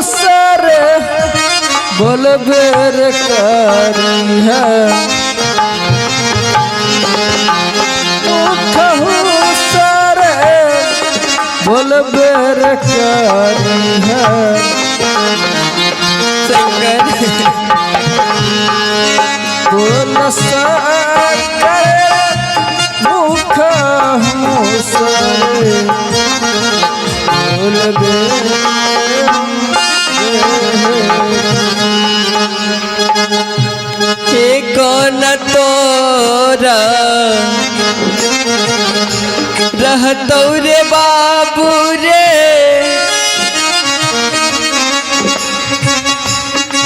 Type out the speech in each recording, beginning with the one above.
Sir बोल बेर करी है सर बोल बेर करी है बोल मुख सर बोल बेर कौन तोरा रहतो रे बाबू रे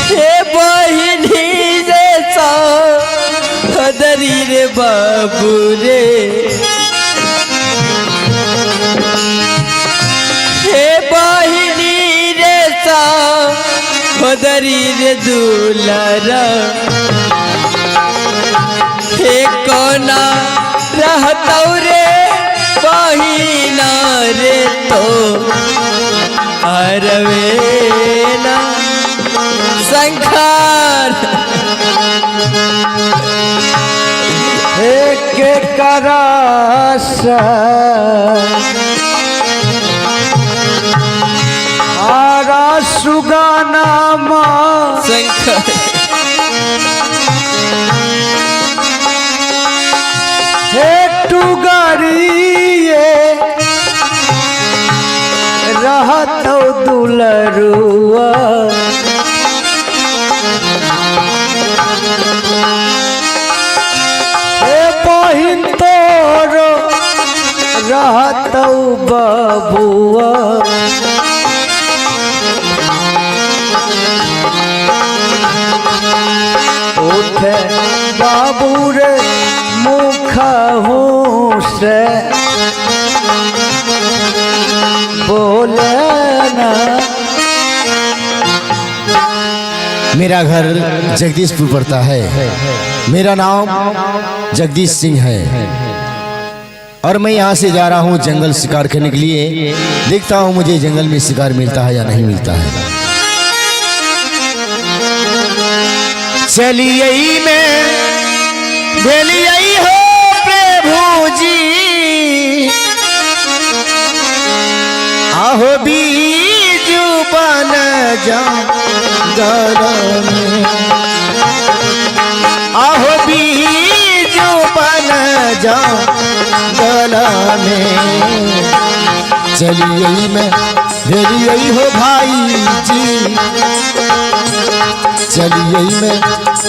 हे बहिनी रे सदरी रे बाबू रे हे बहिनी रे सदरी रे दुलारा हे कोना रहतो रे बहिना रे तो अरवेना संखार एक करास आरा सुगाना माँ संखार टुगरिए रहत दुलरुआ हे बहिन तोर रहत बबुआ उठे बाबू रे मुख से बोले ना। मेरा घर जगदीशपुर पड़ता है। मेरा नाम जगदीश सिंह है और मैं यहाँ से जा रहा हूँ जंगल शिकार करने के लिए। देखता हूँ मुझे जंगल में शिकार मिलता है या नहीं मिलता है। चलिए मैं भेलिए हो प्रभु जी आहो बीजू बन जंगल में आहो बीजू बन जंगल में चलिए मैं भेलिए हो भाई जी चलिए मैं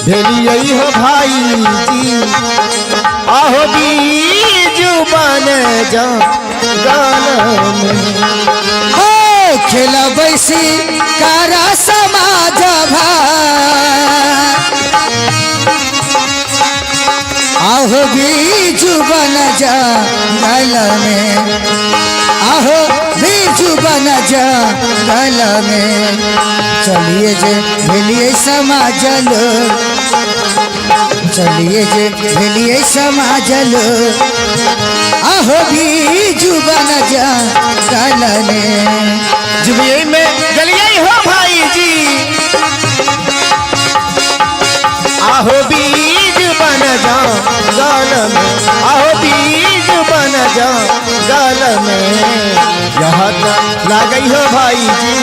भेलिए हो भाई जी आहो बीजू बन जंगल में हो खेला बैसी कारा समाज आहो बीजू बन जंगल में आहो बीजू बन जंगल में चलिए जे भेलिए समाज लोग चलिए जे भेलिए समाज लोग आहो बीजू बन जंगल में जुबिए में गलिए हो भाई जी आहो बीज बन जंगल में आहो बीज बन जंगल में यहाँ लागई हो भाई जी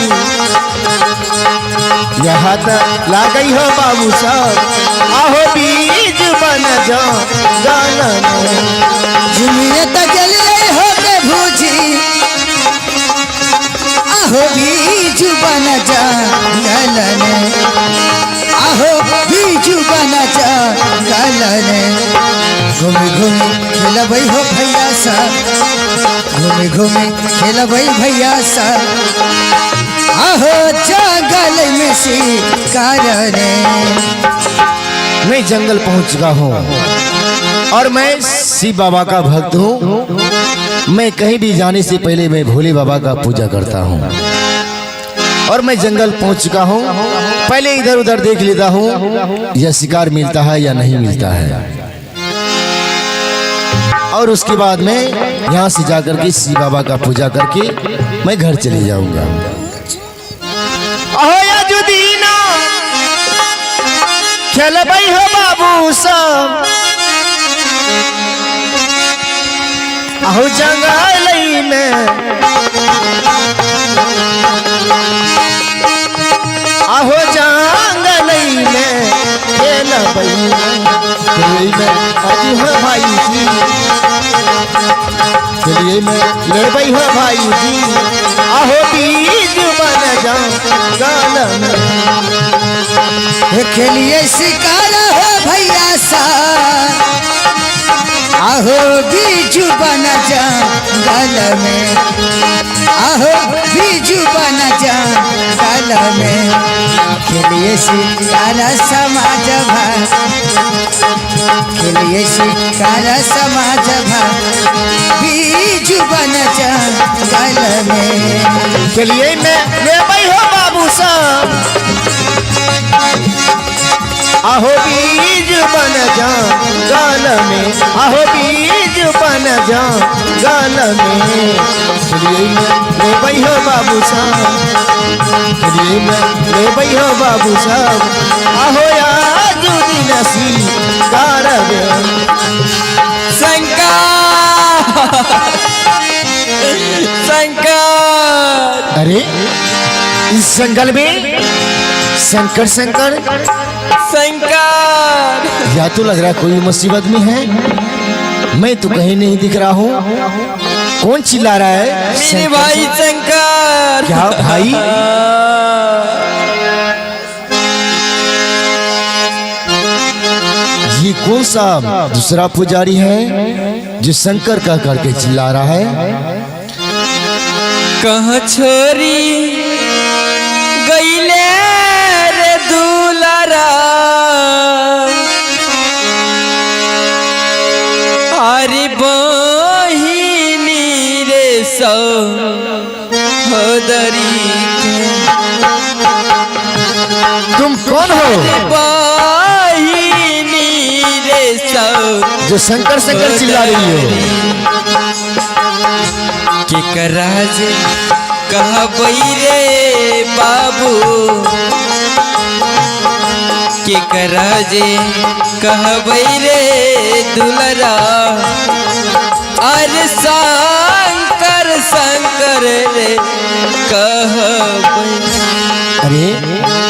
यहाँ लागई हो बाबू साहब आहो बीज बन जंगल में जुमिए तक गलिए हो भूजी आहो बीजू बन जंगल में आहो बीजू बन जंगल में घूमी घूमी खेलबै हो भैया सा घूमी घूमी खेलबै भैया सा आहो जंगल में शिकार रे मैं जंगल पहुंच चुका हूँ और मैं शिव बाबा का भक्त हूँ। मैं कहीं भी जाने से पहले मैं भोले बाबा का पूजा करता हूँ और मैं जंगल पहुंच चुका हूँ। पहले इधर उधर देख लेता हूँ यह शिकार मिलता है या नहीं मिलता है और उसके बाद मैं यहाँ से जाकर के शिव बाबा का पूजा करके मैं घर चले जाऊंगा। चल भाई हो बाबू सब आहो जंगल में आहो जंगल में खेल भाई में अजी हो भाई जी चलिए मैं ले भाई हो भाई जी आहो बीज बन जा गाना खेलिए शिकार हो भैया सा आहो बीजू बन जा गल में आहो बीजू बन जा गल में खेलिए शिकार समाज भर खेलिए शिकार समाज भर बीजू बन जा गल में चलिए मैं ले भाई हो बाबू साहब आहो बीज बन जा गाल में आहो बीज बन जा गाल में चलिए मैं ले भाई हो बाबू साहब चलिए मैं ले भाई हो बाबू साहब आहो आज दिन सी कार शंकर अरे इस जंगल में शंकर शंकर शंकर या तो लग रहा है कोई मुसीबत में है मैं तो कहीं नहीं दिख रहा हूँ कौन चिल्ला रहा है मेरे भाई शंकर क्या भाई ये कौन सा दूसरा पुजारी है जो शंकर कह करके चिल्ला रहा है कहाँ छोरी गईले रे दुलारा हरी बहिनी रे सहोदरी तुम कौन हो बहिनी रे जो शंकर शंकर चिल्ला रही हो के कराज कहबई रे बाबू के कराजे कहबई रे दुलरा अरे शंकर शंकर रे कहबई अरे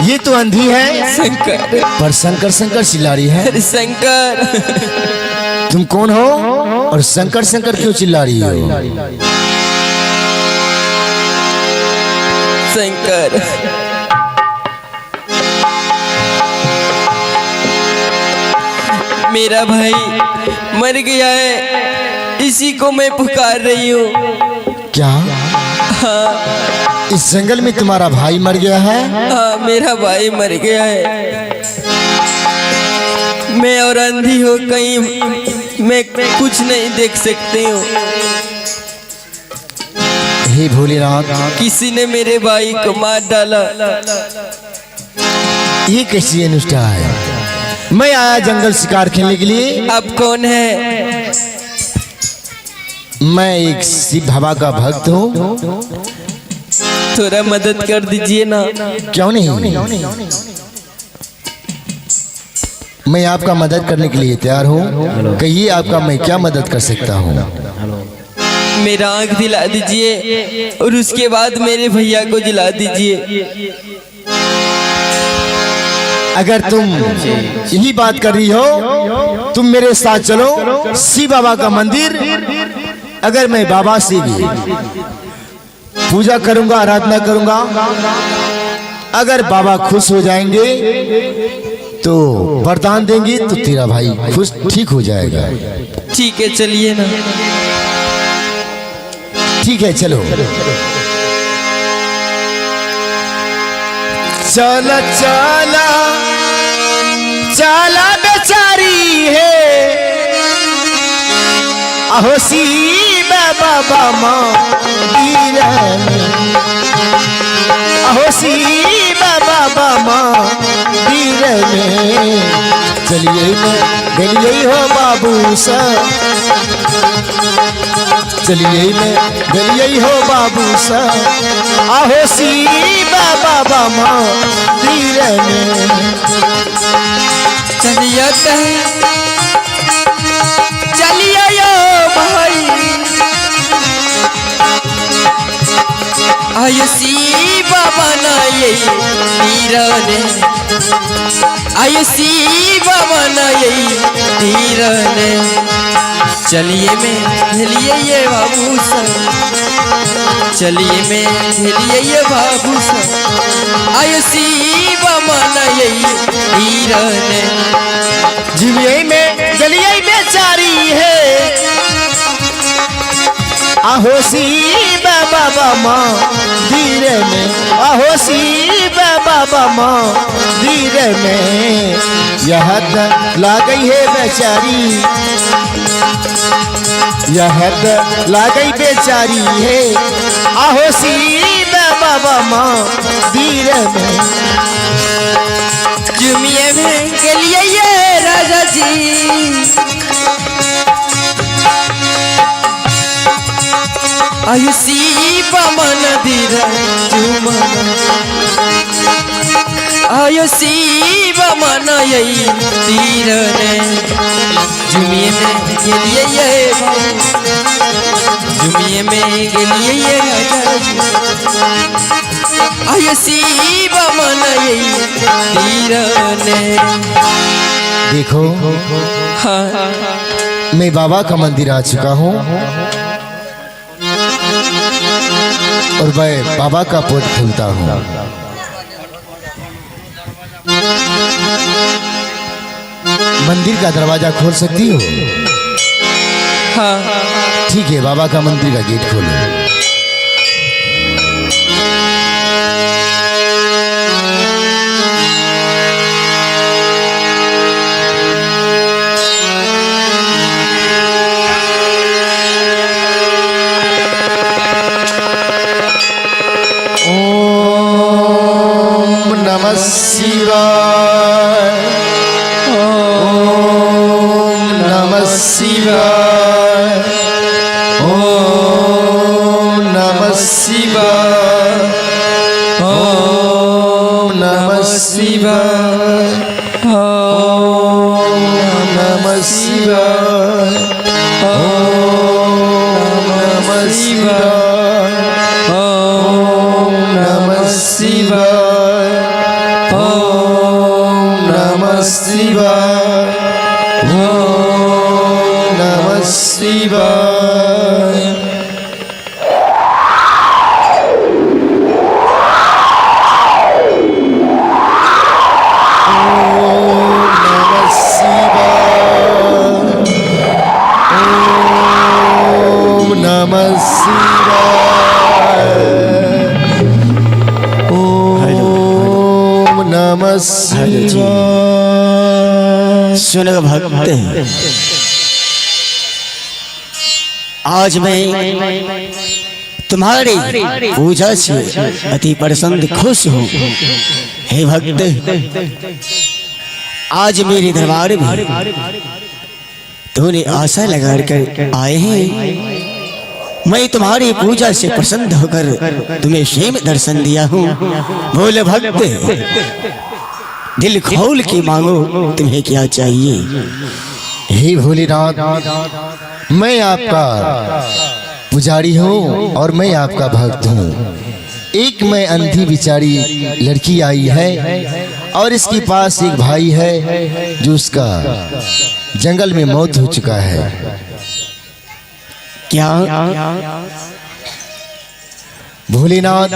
ये तो अंधी है शंकर पर शंकर शंकर चिल्ला रही है अरे शंकर तुम कौन हो और शंकर शंकर क्यों चिल्ला रही हो शंकर मेरा भाई मर गया है इसी को मैं पुकार रही हूँ क्या हाँ इस जंगल में तुम्हारा भाई मर गया है हाँ मेरा भाई मर गया है मैं और अंधी हो कहीं मैं कुछ नहीं देख सकती हूँ हे भोलेनाथ किसी ने मेरे भाई को मार डाला ये कैसी अनुष्ठा है मैं आया जंगल शिकार खेलने के लिए आप कौन है मैं एक शिव बाबा का भक्त हूँ थोड़ा मदद कर दीजिए ना क्यों नहीं मैं आपका मदद करने के लिए तैयार हूँ कहिए आपका मैं क्या मदद कर सकता हूँ मेरा आंख दिला दीजिए और उसके बाद मेरे भैया को जिला दीजिए अगर तुम यही बात कर रही हो तुम मेरे साथ चलो शिव बाबा का मंदिर अगर मैं बाबा से भी पूजा करूंगा आराधना करूंगा अगर बाबा खुश हो जाएंगे तो वरदान देंगे तो तेरा भाई खुश ठीक हो जाएगा ठीक है चलिए ना ठीक है चलो चला चला चला बेचारी है अहो शिव बाबा मंदिर अहो शिव बाबा मंदिर में चलिए गलिए हो बाबू सा चलिए गलिए हो बाबू सा आहो शिव बाबा मंदिर में चलिए चलिए यो भाई आयुषी बाबा ना यही वीरने आयुषी बाबा ना यही वीरने चलिए मैं झेलिए ये बाबू सर चलिए मैं झेलिए ये बाबू सर आयुषी बाबा ना यही वीरने जिलिये में जलिये बेचारी है आहोसी बाबा माँ धीरे में आहोसी बाबा माँ धीरे में यह ला गई है बेचारी यह ला गई बेचारी है आहोसी बाबा माँ धीरे में जुमिए में के लिए ये राजा जी आयुषी पवन धीरा जुमन आयुषी पवन यही धीरने जुमिए में के लिए ये जुमिए में के लिए ये राजा जी आयुषी पवन यही धीरने देखो हाँ मैं बाबा का मंदिर आ चुका हूँ और मैं बाबा का पोट खोलता हूँ। मंदिर का दरवाजा खोल सकती हो? हाँ ठीक है, बाबा का मंदिर का गेट खोलो। नमः शिवाय ओम नमः शिवाय ओम नमः शिवाय ओम नमः शिवाय ओम नमः शिवाय ओम नमः शिवाय ओम नमः शिवाय नमः शिवाय ओम नमः शिवाय ओम नमः शिवाय ओम नमः शिवाय ओम नमः शिवाय। सुन भक्त, आज मैं तुम्हारी पूजा से अति प्रसन्न खुश हूँ। हे भक्त, आज मेरे दरबार में तूने आशा लगा कर आए हैं। मैं तुम्हारी पूजा से प्रसन्न होकर तुम्हें स्वयं दर्शन दिया हूँ। बोले भक्त, दिल खोल के मांगो, तुम्हें क्या चाहिए? हे भोलेनाथ, मैं आपका पुजारी हूँ और मैं आपका भक्त हूँ। एक मैं अंधी बिचारी लड़की आई है और इसके पास एक भाई है जो उसका जंगल में मौत हो चुका है। क्या भोलेनाथ,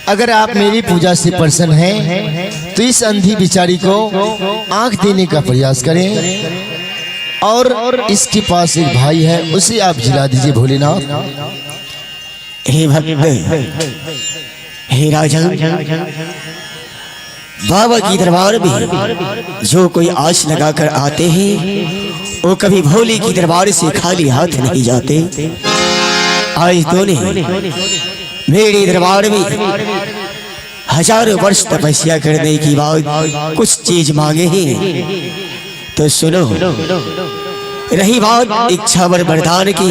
अगर आप मेरी पूजा से प्रसन्न हैं तो इस अंधी बिचारी को आंख देने का प्रयास करें और इसके पास एक भाई है, उसे आप जिला दीजिए भोलेनाथ। हे भक्त, हे राजा, बाबा की दरबार में जो कोई आस लगाकर आते हैं वो कभी भोले की दरबार से खाली हाथ नहीं जाते। आज तूने मेरे दरबार में हजारों वर्ष तपस्या करने के बाद कुछ चीज मांगे हैं, तो सुनो। रही बात इच्छा वर वरदान की,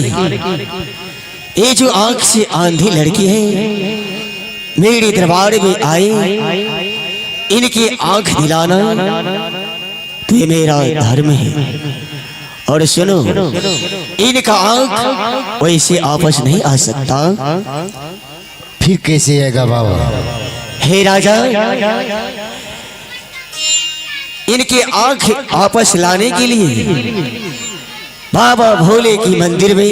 ये जो आंख से आंधी लड़की है मेरे दरबार में आए, इनकी आंख दिलाना तो ये मेरा धर्म है। और सुनो, इनका आंख वैसे आपस नहीं आ सकता। फिर कैसे आएगा बाबा? हे राजा, इनके आंख आपस लाने के लिए बाबा भोले की मंदिर में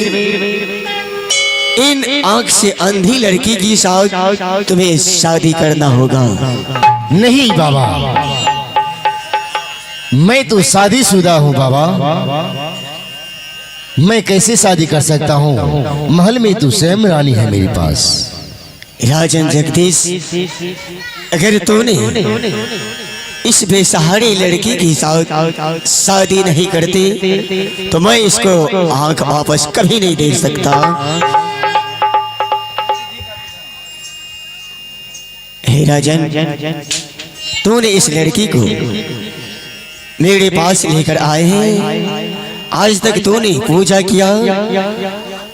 इन आंख से अंधी लड़की की साथ तुम्हें शादी करना होगा। नहीं बाबा, मैं तो शादीशुदा हूँ बाबा। मैं कैसे शादी कर सकता हूँ? महल में तो स्वयं रानी है मेरे पास। राजन जगदीश, अगर तूने इस बेसहारे लड़की के साथ शादी नहीं करते तो मैं इसको आंख वापस कभी नहीं दे सकता। हे राजन, तूने इस लड़की को मेरे पास लेकर आए हैं। आज तक तूने पूजा किया,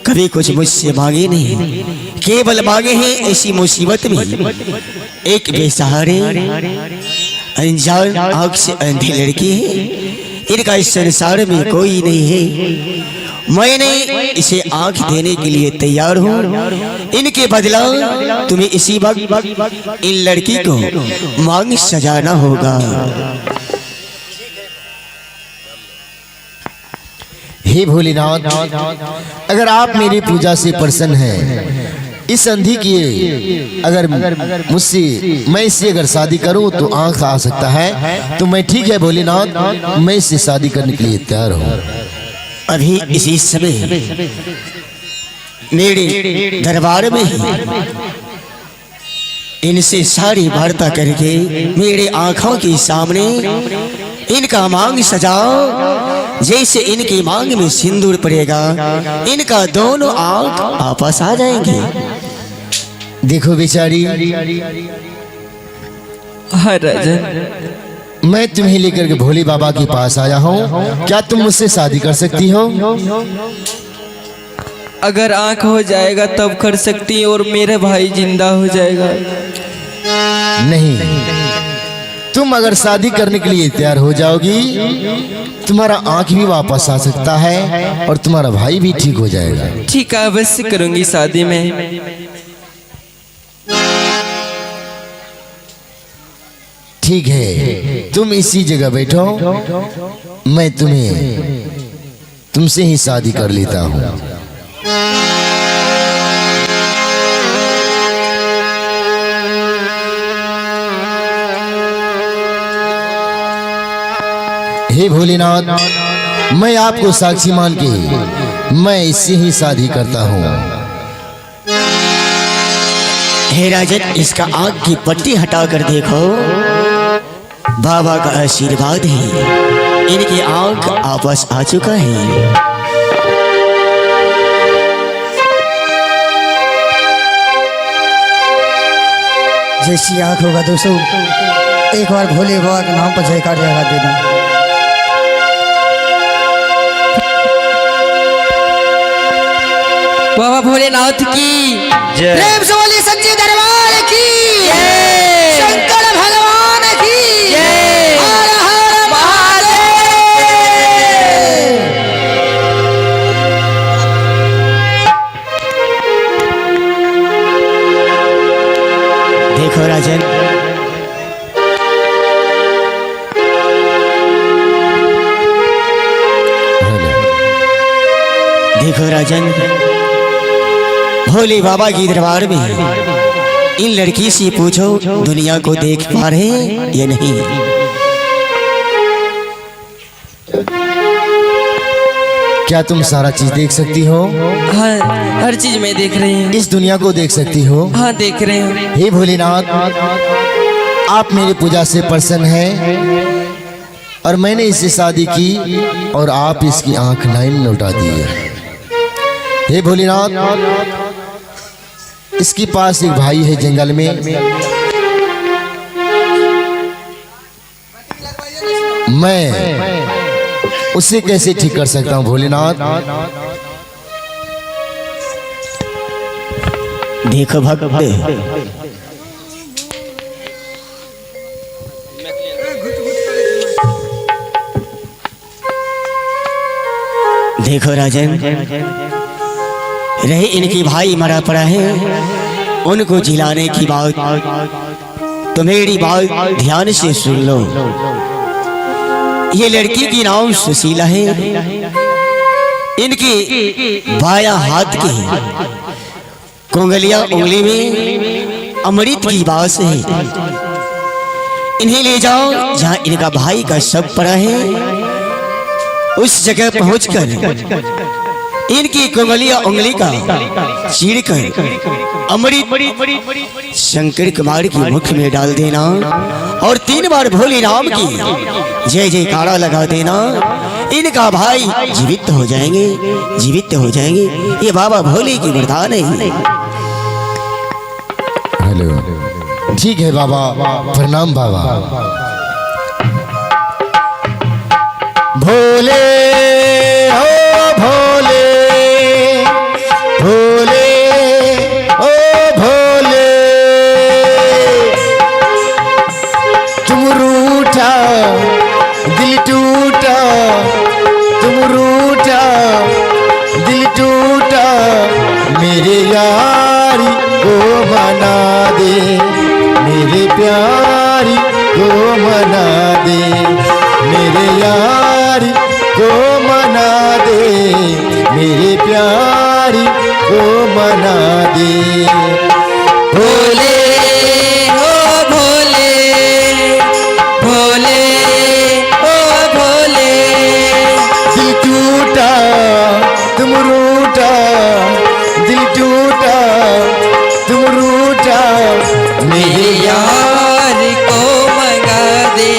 कभी कुछ मुझसे मांगे नहीं, केवल मांगे हैं ऐसी मुसीबत में एक बेसहारे अनजान आंख से अंधी लड़की है। इनका इस संसार में कोई नहीं है। मैंने इसे आंख देने के लिए तैयार हूँ। इनके बदला तुम्हें इसी वक्त इन लड़की को मांग सजाना होगा। हे भोलेनाथ, अगर आप मेरी पूजा से प्रसन्न हैं, इस अंधी की अगर मुझसे मैं इससे अगर शादी करूं तो आंख आ सकता है, तो मैं ठीक है भोलेनाथ, मैं इससे शादी करने के लिए तैयार हूं। अभी इसी समय मेरे दरबार में इनसे सारी वार्ता करके मेरे आंखों के सामने इनका मांग सजाओ। जैसे इनकी मांग में सिंदूर पड़ेगा, इनका दोनों आंख आपस आ जाएंगे। देखो बेचारी, हाँ राजन, मैं तुम्हें लेकर के भोले बाबा के पास आया हूँ। क्या तुम मुझसे शादी कर सकती हो? अगर आंख हो जाएगा तब कर सकती है, और मेरा भाई जिंदा हो जाएगा। नहीं, तुम अगर शादी करने के लिए तैयार हो जाओगी, तुम्हारा आंख भी वापस आ सकता है और तुम्हारा भाई भी ठीक हो जाएगा। ठीक है, अवश्य करूंगी शादी में। ठीक है, तुम इसी जगह बैठो, मैं तुमसे ही शादी कर लेता हूँ। हे भोलेनाथ, मैं आपको साक्षी मान के मैं इससे ही शादी करता हूँ। हे राजन, इसका आंख की पट्टी हटाकर देखो, बाबा का आशीर्वाद है, इनकी आंख आपस आ चुका है। जैसी आंख होगा दोस्तों, एक बार भोले बाबा के नाम पर जयकार लगा देना। बाबा भोलेनाथ की प्रेम से बोली सच्चे दरबार की, शंकर भगवान की, हर हर महादेव। देखो राजन, देखो राजन, भोले बाबा की दरबार में इन लड़की से पूछो दुनिया को देख पा रहे हैं या नहीं। क्या तुम सारा चीज देख सकती हो? हाँ, हर चीज मैं देख रही हूँ। इस दुनिया को देख सकती हो? हाँ, देख रही हूँ। हे भोलेनाथ, आप मेरी पूजा से प्रसन्न हैं और मैंने इससे शादी की और आप इसकी आंख नहीं लौटा दी है। हे भोलेनाथ, इसके पास एक भाई है जंगल में, मैं उसे कैसे ठीक कर सकता हूँ भोलेनाथ? देखो भक्त, देखो राजन, रहे इनकी भाई मरा पड़ा है, उनको जिलाने की बात तो मेरी बात ध्यान से सुन लो। ये लड़की की नाम सुशीला है, इनकी बायां हाथ की कोंगलिया उंगली में अमृत की बास है। इन्हें ले जाओ जहां इनका भाई का शव पड़ा है, उस जगह पहुंचकर इनकी कोंगलिया उंगली का चीरकर अमृत शंकर कुमार की मुख में डाल देना और 3 बार भोले राम की जय जयकारा लगा देना। इनका भाई जीवित हो जाएंगे, जीवित हो जाएंगे। ये बाबा भोले की वरदान है। हेलो, ठीक है बाबा, प्रणाम बाबा। भोले ओ भोले, भोले ओ भोले, तुम रूठा दिल टूटा, तुम रूठा दिल टूटा, मेरे यारी को मना दे, मेरे प्यारी को मना दे, मेरे यारी को मना दे, मेरे प्यारी को मना दे। भोले ओ भोले, भोले ओ भोले, दिल टूटा तुम रूठा, दिल टूटा तुम रूठा, मेरे यार को मंगा दे,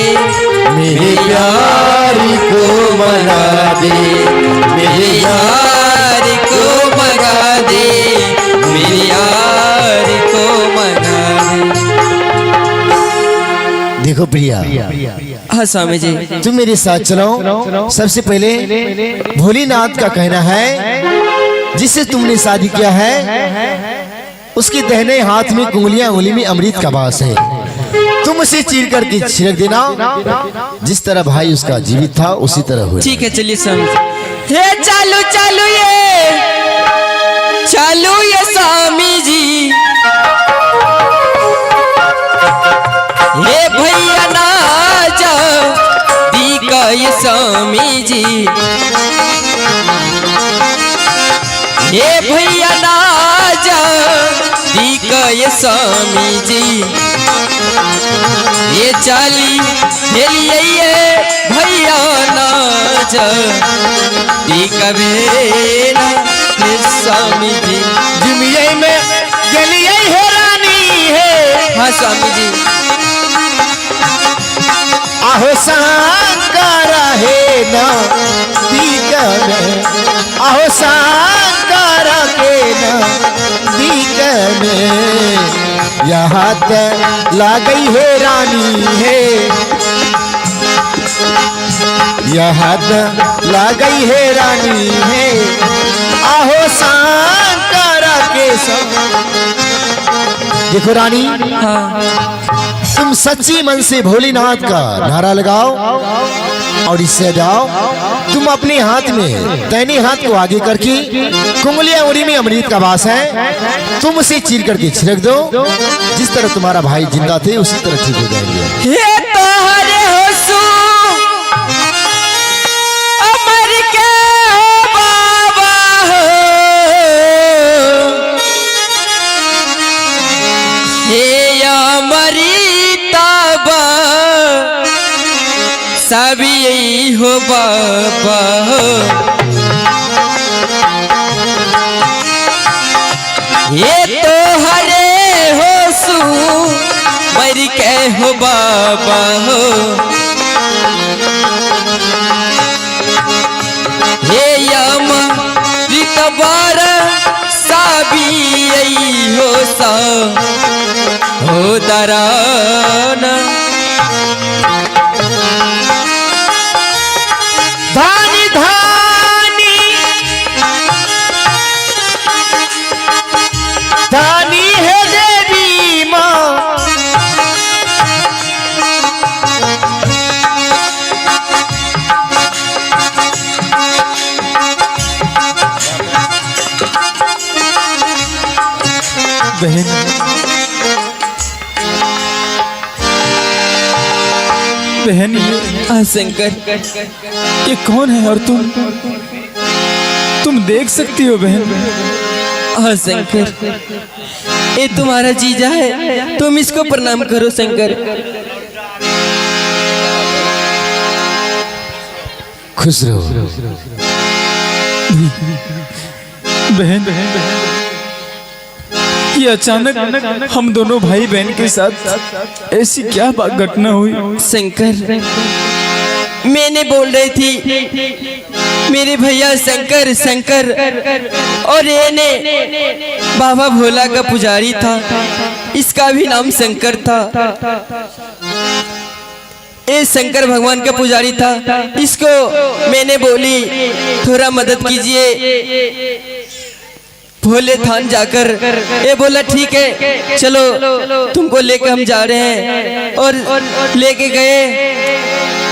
मेरे प्यारी को मना दे, मेरे यार को मंगा दे, मेरे यार को मंगा दे। देखो प्रिया, हाँ स्वामी जी। तुम मेरे साथ चलो। सबसे पहले भोलेनाथ का कहना है, जिससे तुमने शादी किया है उसके दाहिने हाथ में कुंगलियां, उंगली में अमृत का वास है। तुम उसे चीर करके छिड़क देना, जिस तरह भाई उसका जीवित था उसी तरह हुआ। ठीक है, चलिए स्वामी जी। हे चालू चालू ये स्वामी जी, हे भैया ना जा दी का ये स्वामी जी, हे भैया ना जा दी का ये स्वामी जी, ये चाली खेलिए भैया ना जा दी कबे ना स्वामी जी। दुनिया में गलियां हैरानी है, हाँ स्वामी जी। आहो सांकारा है ना बीकन, आहो सांकारा के ना बीकन, यहाँ तक ला गई है रानी है, यहाँ तक ला गई है रानी है, आहो सांकारा के संग। देखो रानी, हाँ तुम सच्ची मन से भोलेनाथ का नारा लगाओ और इससे जाओ। तुम अपने हाथ में दाहिने हाथ को आगे करके कुंगलिया उंगली में अमृत का वास है, तुम उसे चीर करके छिड़क दो। जिस तरह तुम्हारा भाई जिंदा थे उसी तरह ठीक हो जाएंगे। हे तोहरे होसू अमर के बाबा हो, हे अमृता सब यही हो बाबा हो, ये तो हरे हो सू मर के हो बाबा हो, हे यम रितबार साबी यही हो सा हो दराना। धानी धानी धानी है देवी माँ, बहन बहन हाँ शंकर, ये कौन है और तुम देख सकती हो बहन? हाँ शंकर, ये तुम्हारा जीजा है, तुम इसको प्रणाम करो शंकर। खुश रहो बहन। ये अचानक हम दोनों भाई बहन के साथ ऐसी क्या घटना हुई? शंकर, मैंने बोल रही थी मेरे भैया शंकर शंकर, और ये ने बाबा भोला का पुजारी था, इसका भी नाम शंकर था। ये शंकर भगवान का पुजारी था, इसको मैंने बोली थोड़ा मदद कीजिए भोले थान जाकर। ये बोला ठीक है चलो तुमको लेकर हम जा रहे हैं, और लेके गए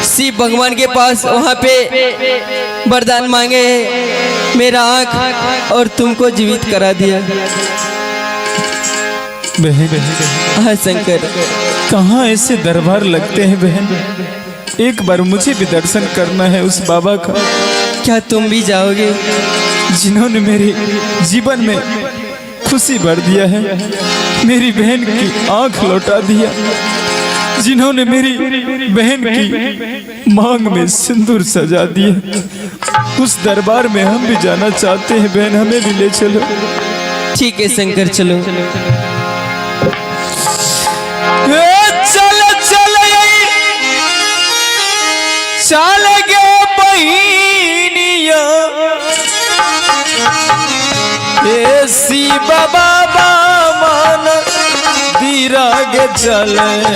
शिव भगवान के पास। वहाँ पे वरदान मांगे मेरा आँख और तुमको जीवित करा दिया। बहन हाँ शंकर, कहाँ ऐसे दरबार लगते हैं बहन? एक बार मुझे भी दर्शन करना है उस बाबा का। क्या तुम भी जाओगे? जिन्होंने मेरे जीवन में खुशी भर दिया है, मेरी बहन की आंख लौटा दिया, जिन्होंने मेरी बहन की मांग में सिंदूर सजा दिया, उस दरबार में हम भी जाना चाहते हैं बहन, हमें भी ले चलो। ठीक है शंकर, चलो। चल गे बहिनिया ऐसी बाबा मान दिराग चलन,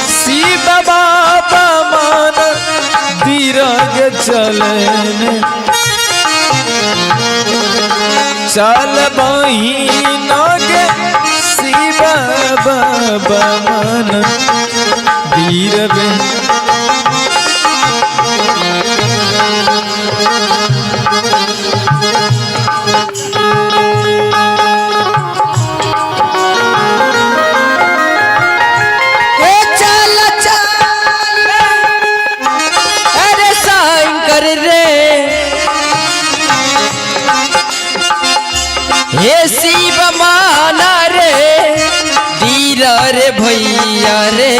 सी बाबा मान दिराग चलन, चल बहिना गे सी बाबा मान धीर बहन। अरे शंकर रे, हे शिव माना रे, धीरा रे भैया रे,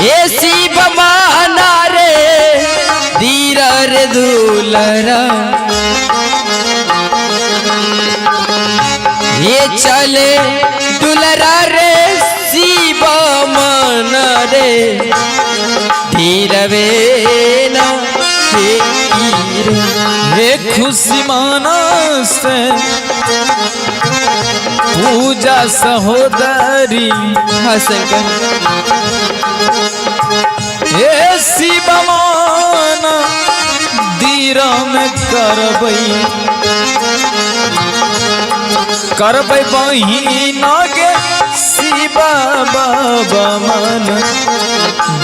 ये शिव माना रे, धीरा रे दुलरा, ये चले दुलरा रे शिव माना रे, धीरवे ना रे खुशी मानस पूजा सहोदरी। हाँ शंकर, हे शिव माना दीरा में करबै बहिना के शिव बाबा मन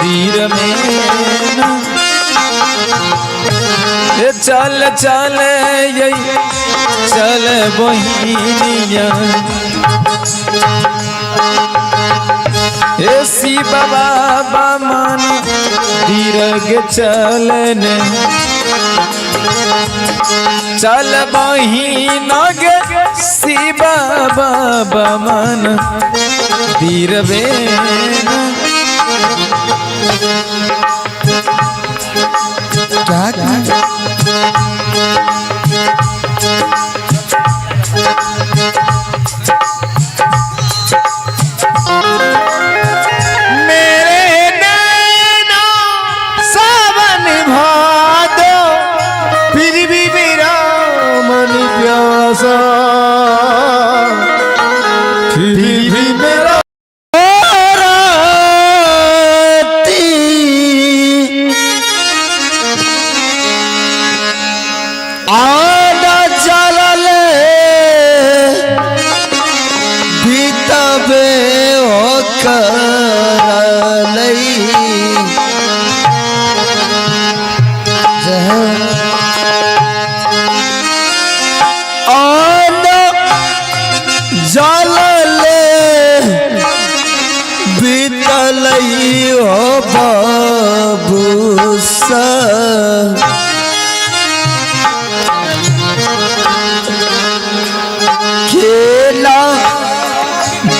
दीर में। चल चल यही चल बहिनिया हे शिव बाबा मन दीरग चलन, चल बहिना गे शिव बाबा मन दीरवे। क्या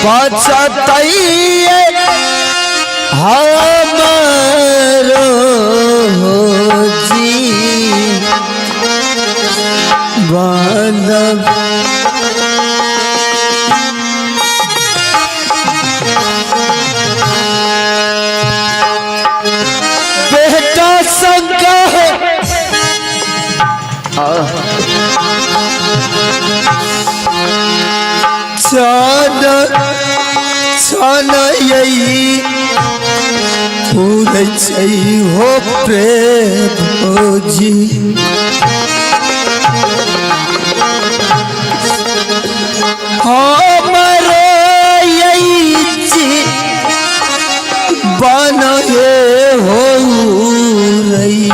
बचतइए हमारो जीवन बेटा संग छन छन यही पूरे हो प्रेम जी हमारे यही बन हो रही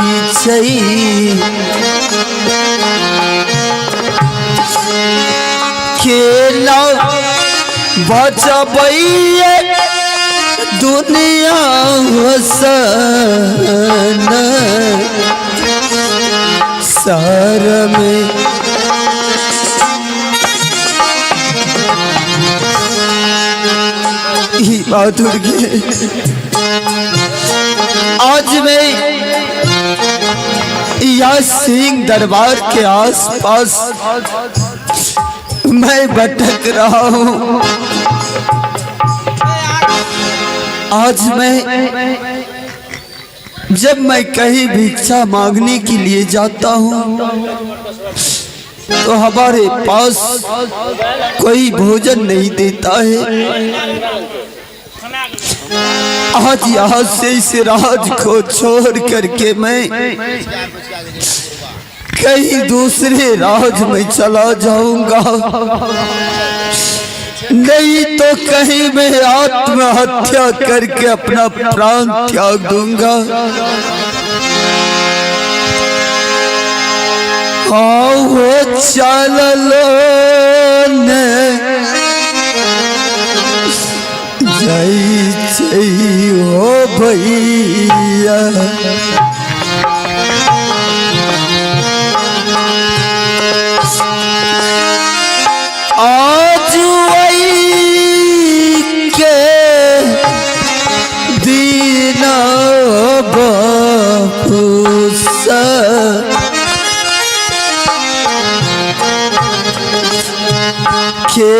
खेला बचबैया दुनिया हसन सर में ही बात हो गई। आज मैं यह सिंह दरबार के आसपास मैं भटक रहा हूँ। आज मैं जब मैं कहीं भिक्षा मांगने के लिए जाता हूँ तो हमारे पास कोई भोजन नहीं देता है। आज यहाँ से इस राज को छोड़ करके मैं कहीं दूसरे राज में चला जाऊंगा, नहीं तो कहीं मैं आत्महत्या करके अपना प्राण त्याग दूंगा। हाँ वो चल लो ने जय जय हो भैया आज वही के दीना बापू के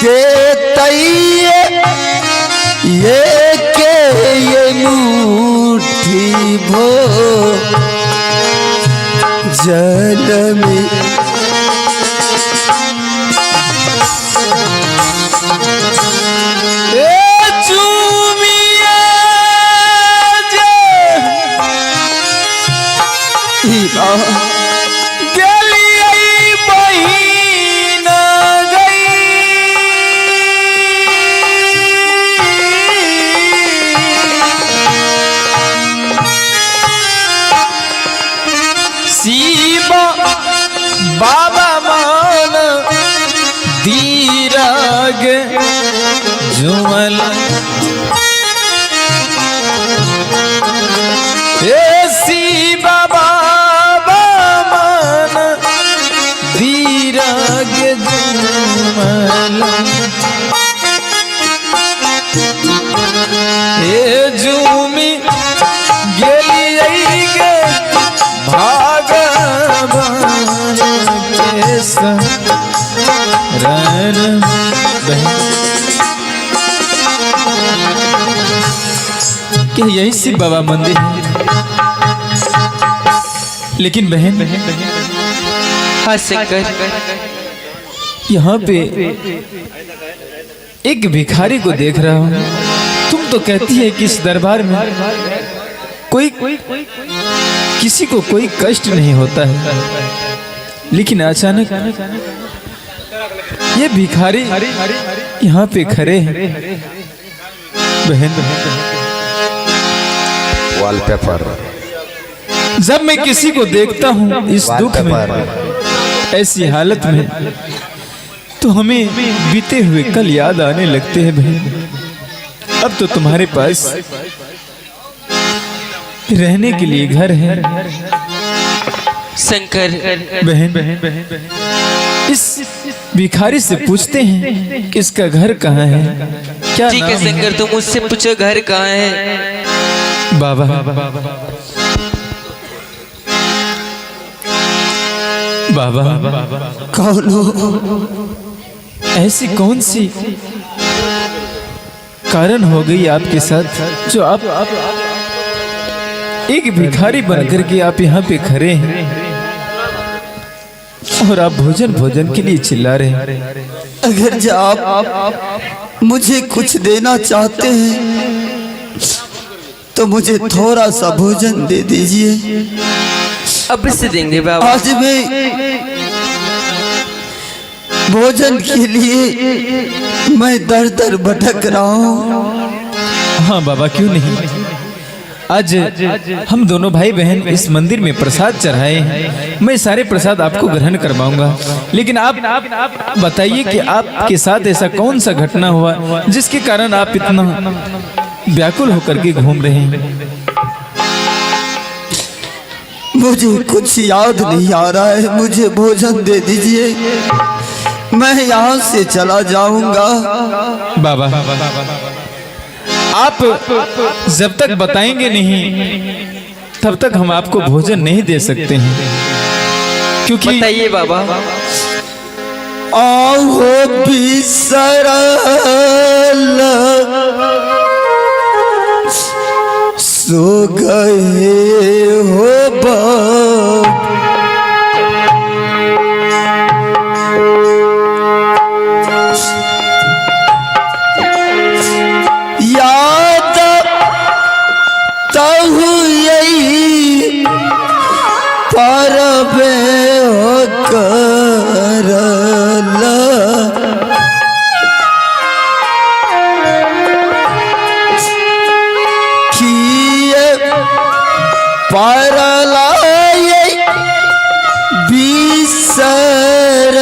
देतइए ये के ये मुट्ठी भो जल में बाबा मान धीराग झुमल ऐसी बाबा मान धीराग झुमल ए झूमी गेली गे क्या यही शिव बाबा मंदिर है? लेकिन बहन यहाँ पे एक भिखारी को देख रहा हूँ। तुम तो कहती है कि इस दरबार में कोई किसी को कोई कष्ट नहीं होता है, लेकिन अचानक ये भिखारी यहाँ पे खड़े हैं। बहन वॉलपेपर जब मैं किसी को देखता हूँ इस दुख में, ऐसी हालत में, तो हमें बीते हुए कल याद आने लगते हैं। बहन अब तो तुम्हारे पास रहने के लिए घर है, शंकर बहन इस भिखारी से पूछते हैं कि इसका घर कहाँ है, क्या ठीक है नाम है? शंकर, तुम मुझसे पूछो घर कहाँ है। बाबा बाबा कौन हो? ऐसी कौन सी कारण हो गई आपके साथ जो आप एक भिखारी बनकर के आप यहाँ पे खड़े हैं और आप भोजन के लिए चिल्ला रहे हैं। अगर जो आप मुझे कुछ देना चाहते हैं तो मुझे थोड़ा सा भोजन दे दीजिए। अब से देंगे बाबा। आज मैं भोजन के लिए मैं दर दर भटक रहा हूँ। हाँ बाबा, क्यों नहीं। आज हम दोनों भाई बहन इस मंदिर में प्रसाद चढ़ाए हैं, मैं सारे प्रसाद आपको ग्रहण करवाऊंगा, लेकिन आप बताइए कि आपके साथ ऐसा कौन सा घटना हुआ जिसके कारण आप इतना व्याकुल होकर के घूम रहे हैं। मुझे कुछ याद नहीं आ रहा है, मुझे भोजन दे दीजिए, मैं यहाँ से चला जाऊंगा। बाबा आप जब तक बताएंगे नहीं तब तक हम आपको भोजन नहीं दे सकते हैं, क्योंकि बताइए बाबा। आओ बिसरल सो गए हो बाप, याद तहु यही परबे हो करला, परला बिसरल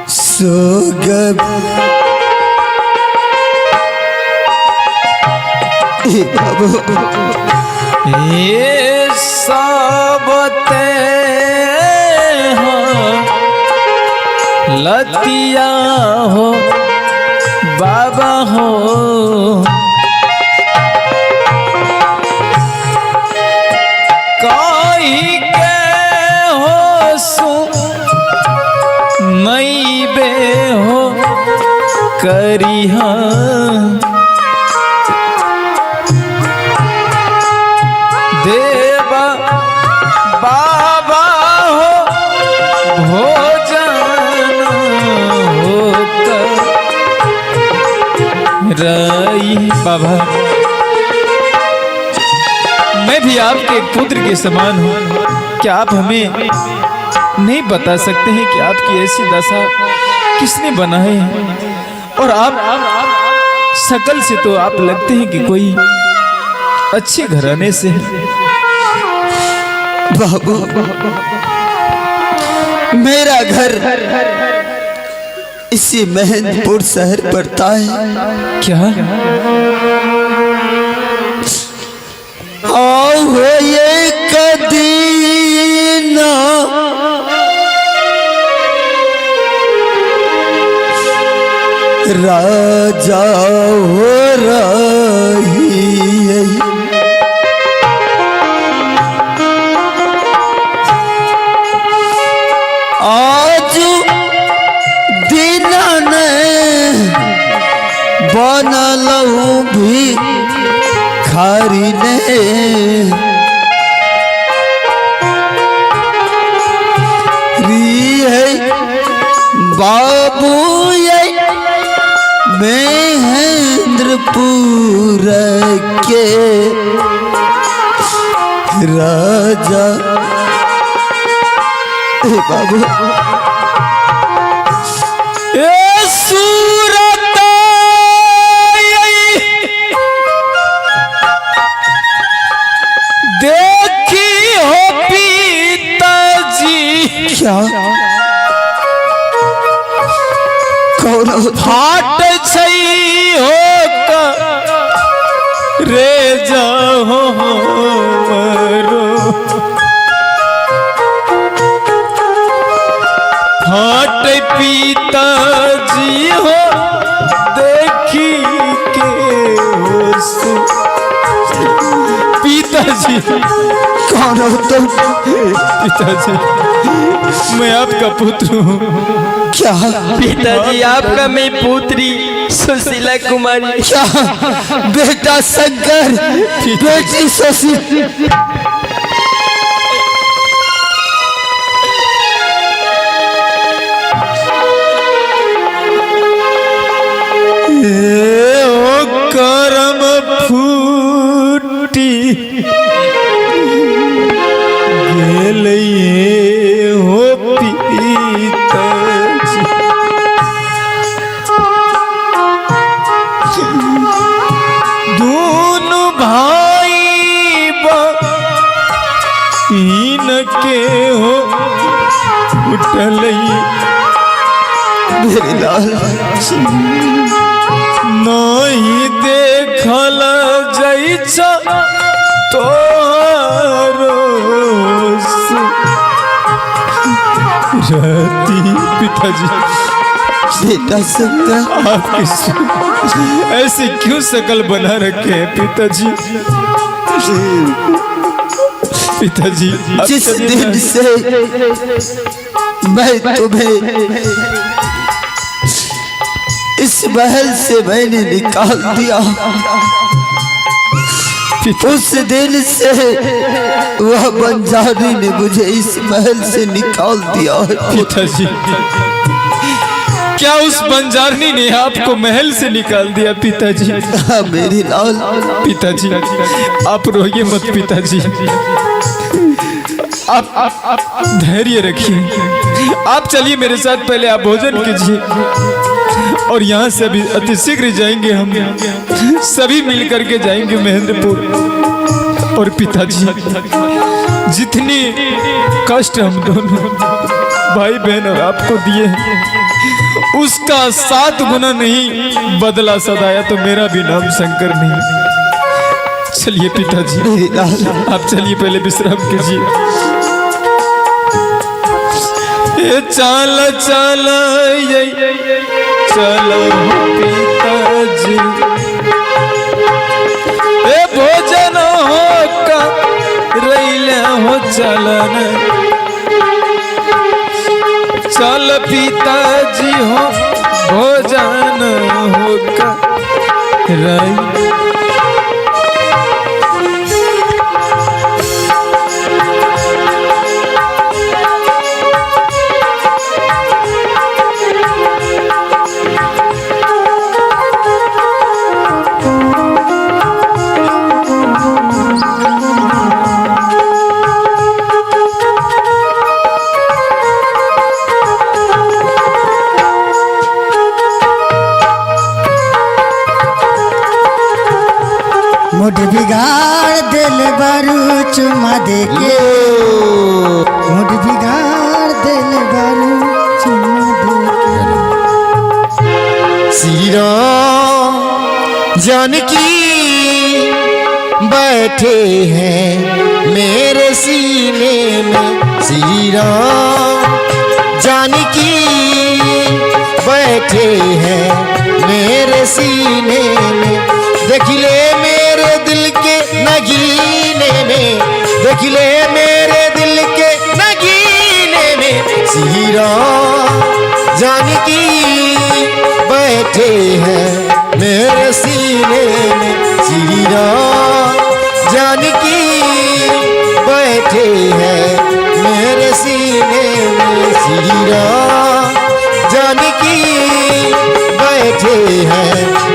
सोगब। ये सबते हो लतिया हो बाबा हो, कहीं के हो सु मई बे हो करिहा, देवा बाबा हो भोजन हो रही। बाबा मैं भी आपके पुत्र के समान हूँ, क्या आप हमें नहीं बता सकते हैं कि आपकी ऐसी दशा किसने बनाई है? और आप शकल से तो आप लगते हैं कि कोई अच्छे घराने से हैं। बाबू मेरा घर इसी मेहंदपुर शहर पड़ता है। क्या आओ ये कदीना राजा हो रही है, आज दिन ने बनलू भी खारी ने, री है बाबू ये महेंद्रपुर के राजा। बाबू सूरत देखी हो पिताजी, क्या कौन फाट छई हो रे करे जाओ मरो फाट पिताजी हो देखी के होश पिताजी कौन हो तुम? पिताजी मैं आपका पुत्र हूँ। क्या पिताजी आपका मैं पुत्री सुशीला कुमारी। क्या बेटा शंकर, बेटी शशि, ओ करम फूटी गेलइए हो पिताजी दोनों भाई बहन के हो उठलई मेरे लाल नहीं देखल जैसा तोरो रहती पिताजी। बेटा शंकर, आप ऐसे क्यों शकल बना रखे हैं पिताजी? पिताजी जिस दिन से मैं तुम्हें इस महल से मैंने निकाल दिया, उस दिन से वह बंजारी ने मुझे इस महल से निकाल दिया है। पिताजी क्या उस बंजारनी ने आपको महल से निकाल दिया पिताजी? हाँ मेरी लाल। पिताजी आप रोइए मत पिताजी, आप धैर्य रखिए। आप चलिए मेरे साथ, पहले आप भोजन कीजिए और यहाँ से अभी अति शीघ्र जाएंगे, हम सभी मिल करके जाएंगे महेंद्रपुर। और पिताजी जितनी कष्ट हम दोनों भाई बहन और आपको दिए हैं उसका 7 गुना नहीं बदला सदाया तो मेरा भी नाम शंकर नहीं। चलिए पिताजी आप चलिए, पहले विश्राम कीजिए। ये चाल चाल चलो पिताजी, ए भोजन हो का रैले हो चलन, चल पिताजी हो भोजन हो का रैले। मुड बिगाड़ दिल बारू चुमा देके, मुड बिगाड़ दिल बारू चुमा देके। श्री राम जानकी बैठे हैं मेरे सीने में, श्री राम जानकी बैठे हैं मेरे सीने में। देख ले मेरे दिल के नगीने में, देख ले मेरे दिल के नगीने में, श्री राम जानकी बैठे हैं मेरे सीने में, श्री राम जानकी बैठे हैं मेरे सीने में, श्री राम जानकी बैठे हैं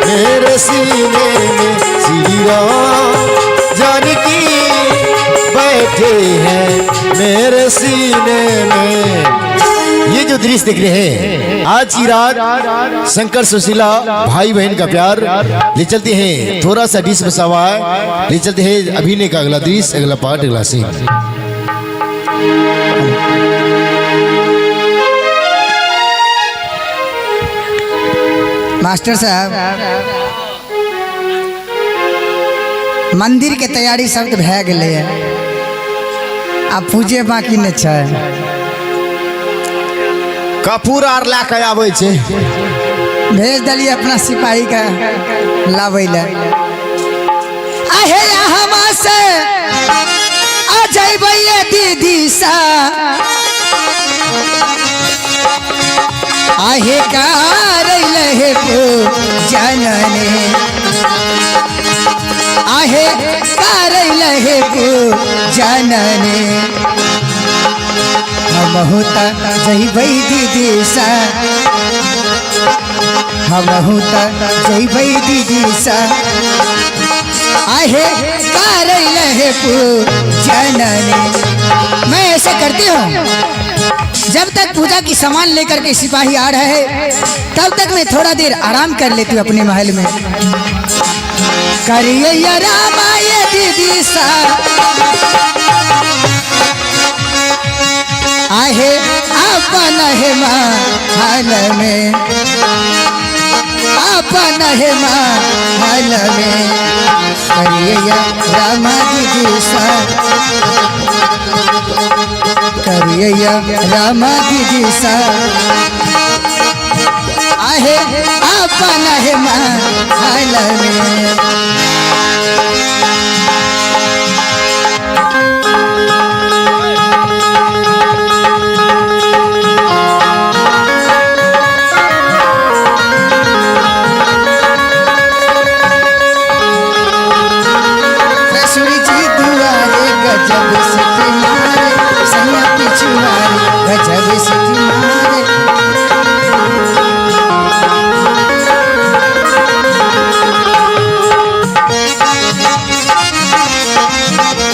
मेरे सीने में, श्री राम जानकी बैठे हैं मेरे सीने में। ये जो दृश्य देख रहे हैं, आज की रात शंकर सुशीला भाई बहन का प्यार ले चलते हैं। थोड़ा सा डिश बसा हुआ है, ले चलते हैं अभिनय का अगला दृश्य, अगला पार्ट, अगला सीन। मास्टर साहब मंदिर के तैयारी सब तो भै गए है, अब पूजे बाकी नहीं छै। कपूर आर ला के आबै छै। भेज दिलिए अपना सिपाही का लाबै ले। आहे हम से आ जइबै दीदी सा, आहे कारैले हे जनने, आहे कारैले हे जनने। हम होता जइबै दीदी सा, हम होता जइबै दीदी सा, आहे कारैले हे जनने। मैं ऐसे करती हूँ, जब तक पूजा की सामान लेकर के सिपाही आ रहे हैं तब तक मैं थोड़ा देर आराम कर लेती हूँ अपने महल में। करिए या रामा ये दीदी सा, आहे अपन है महल में, अपन है महल में। करिए या रामा दीदी सा, करिए या रामा दीदी सा, आहे अपन है महल में। ससुरी जी दुआरे गजब से मारे, सैया पिछुआरे गजब से मारे।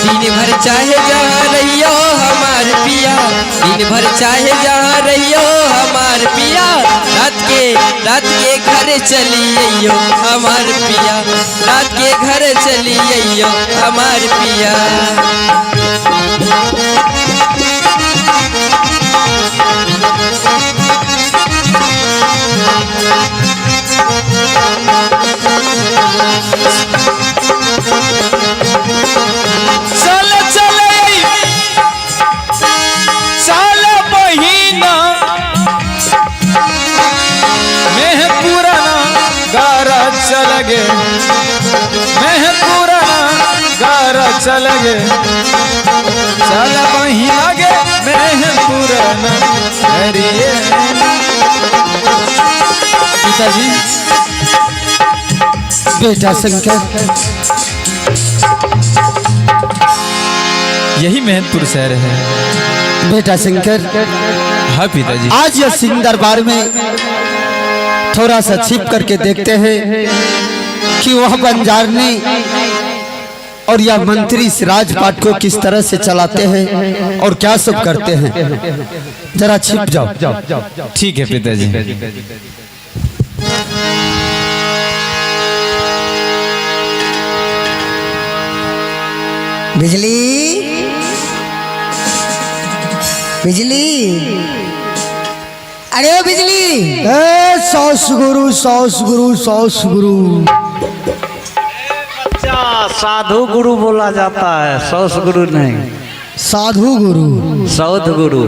दिन भर चाहे जहाँ रहियो हमार पिया, दिन भर चाहे जहाँ रहियो हमार पिया। रात के घर चली अइयो हमार पिया, रात के घर चली अइयो हमार पिया। साल महीना मैं पुराना गारा चल गे, मैं पुराना गारा चल गे। साल महीना गे मैं पुराना हरिये। पिताजी, बेटा शंकर, यही मेहनपुर शहर है। बेटा शंकर, हाँ पिताजी। आज यह सिंह दरबार में थोड़ा सा छिप करके देखते हैं कि वह बंजारनी और यह मंत्री इस राजपाट को किस तरह से चलाते हैं और क्या सब करते हैं। जरा छिप जाओ। ठीक है पिताजी। बिजली, बिजली, अरे ओ बिजली। सौस गुरु, सौस गुरु, सौस गुरु। अच्छा, साधु गुरु बोला जाता है, सौस गुरु नहीं। साधु गुरु, सौध गुरु।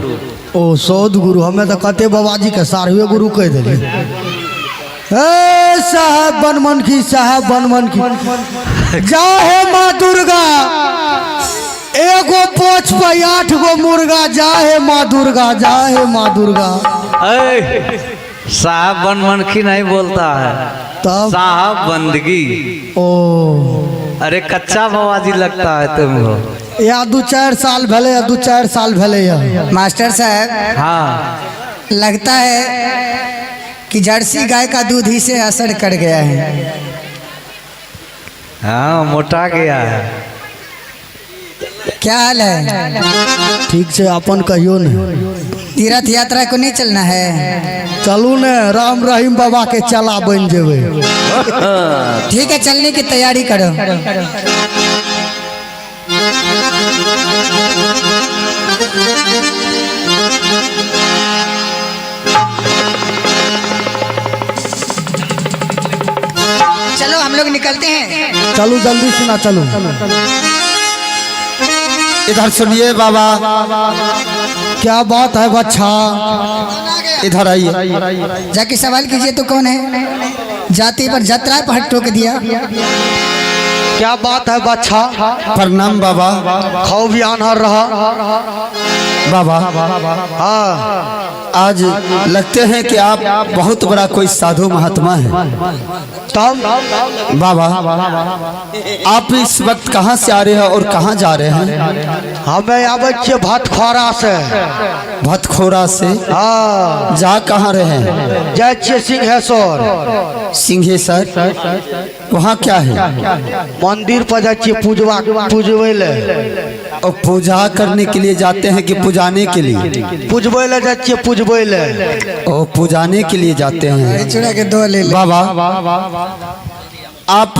ओ सौद गुरु, हमें तो कहते बाबाजी के सारवे गुरु कह दिले। साहब बनमन की, साहब बनमन की। जाओ हे माँ दुर्गा, एगो पोछ पे 8 गो मुर्गा। जा हे माँ दुर्गा, जा हे माँ दुर्गा। साहब बनमनखी नहीं बोलता है, तब साहब बंदगी। ओ अरे कच्चा बाबाजी लगता है तुमको। या 2-4 साल भले, 2-4 साल भले। मास्टर साहब, हाँ, लगता है कि जर्सी गाय का दूध ही से असर कर गया है। हाँ, मोटा गया है। क्या हाल है? ठीक से अपन कहियो न। तीर्थ यात्रा को नहीं चलना है? चलू न, राम रहीम बाबा के चला बन जेबे। ठीक है, चलने की तैयारी करो। चलो हम हम लोग निकलते हैं। चलो जल्दी सुना चलो। इधर सुनिए बाबा, क्या बात है बच्चा? इधर आइए। जाके सवाल कीजिए तो कौन है? जाति पर जतरा पर टोक दिया। क्या बात है बच्चा? प्रणाम बाबा। खाओ भी आनहर रहा। बाबा हाँ आज लगते हैं कि आप बहुत बड़ा कोई साधु महात्मा है। तब बाबा आप इस वक्त कहाँ से आ रहे हैं और कहाँ जा रहे हैं? हमें आवे छिए भतखोरा से। भतखोरा से? हाँ जा कहाँ रहे हैं? जाए छिए सिंहेश्वर सिंहेश्वर। वहाँ क्या है? मंदिर पर जाए छिए पूजबे ले। और पूजा करने के लिए जाते हैं कि पुजाने के लिए? पूजबे ले जाए छिए पूजबे ले। और पुजाने के लिए जाते हैं। चुरा के दो ले ले। बाबा आप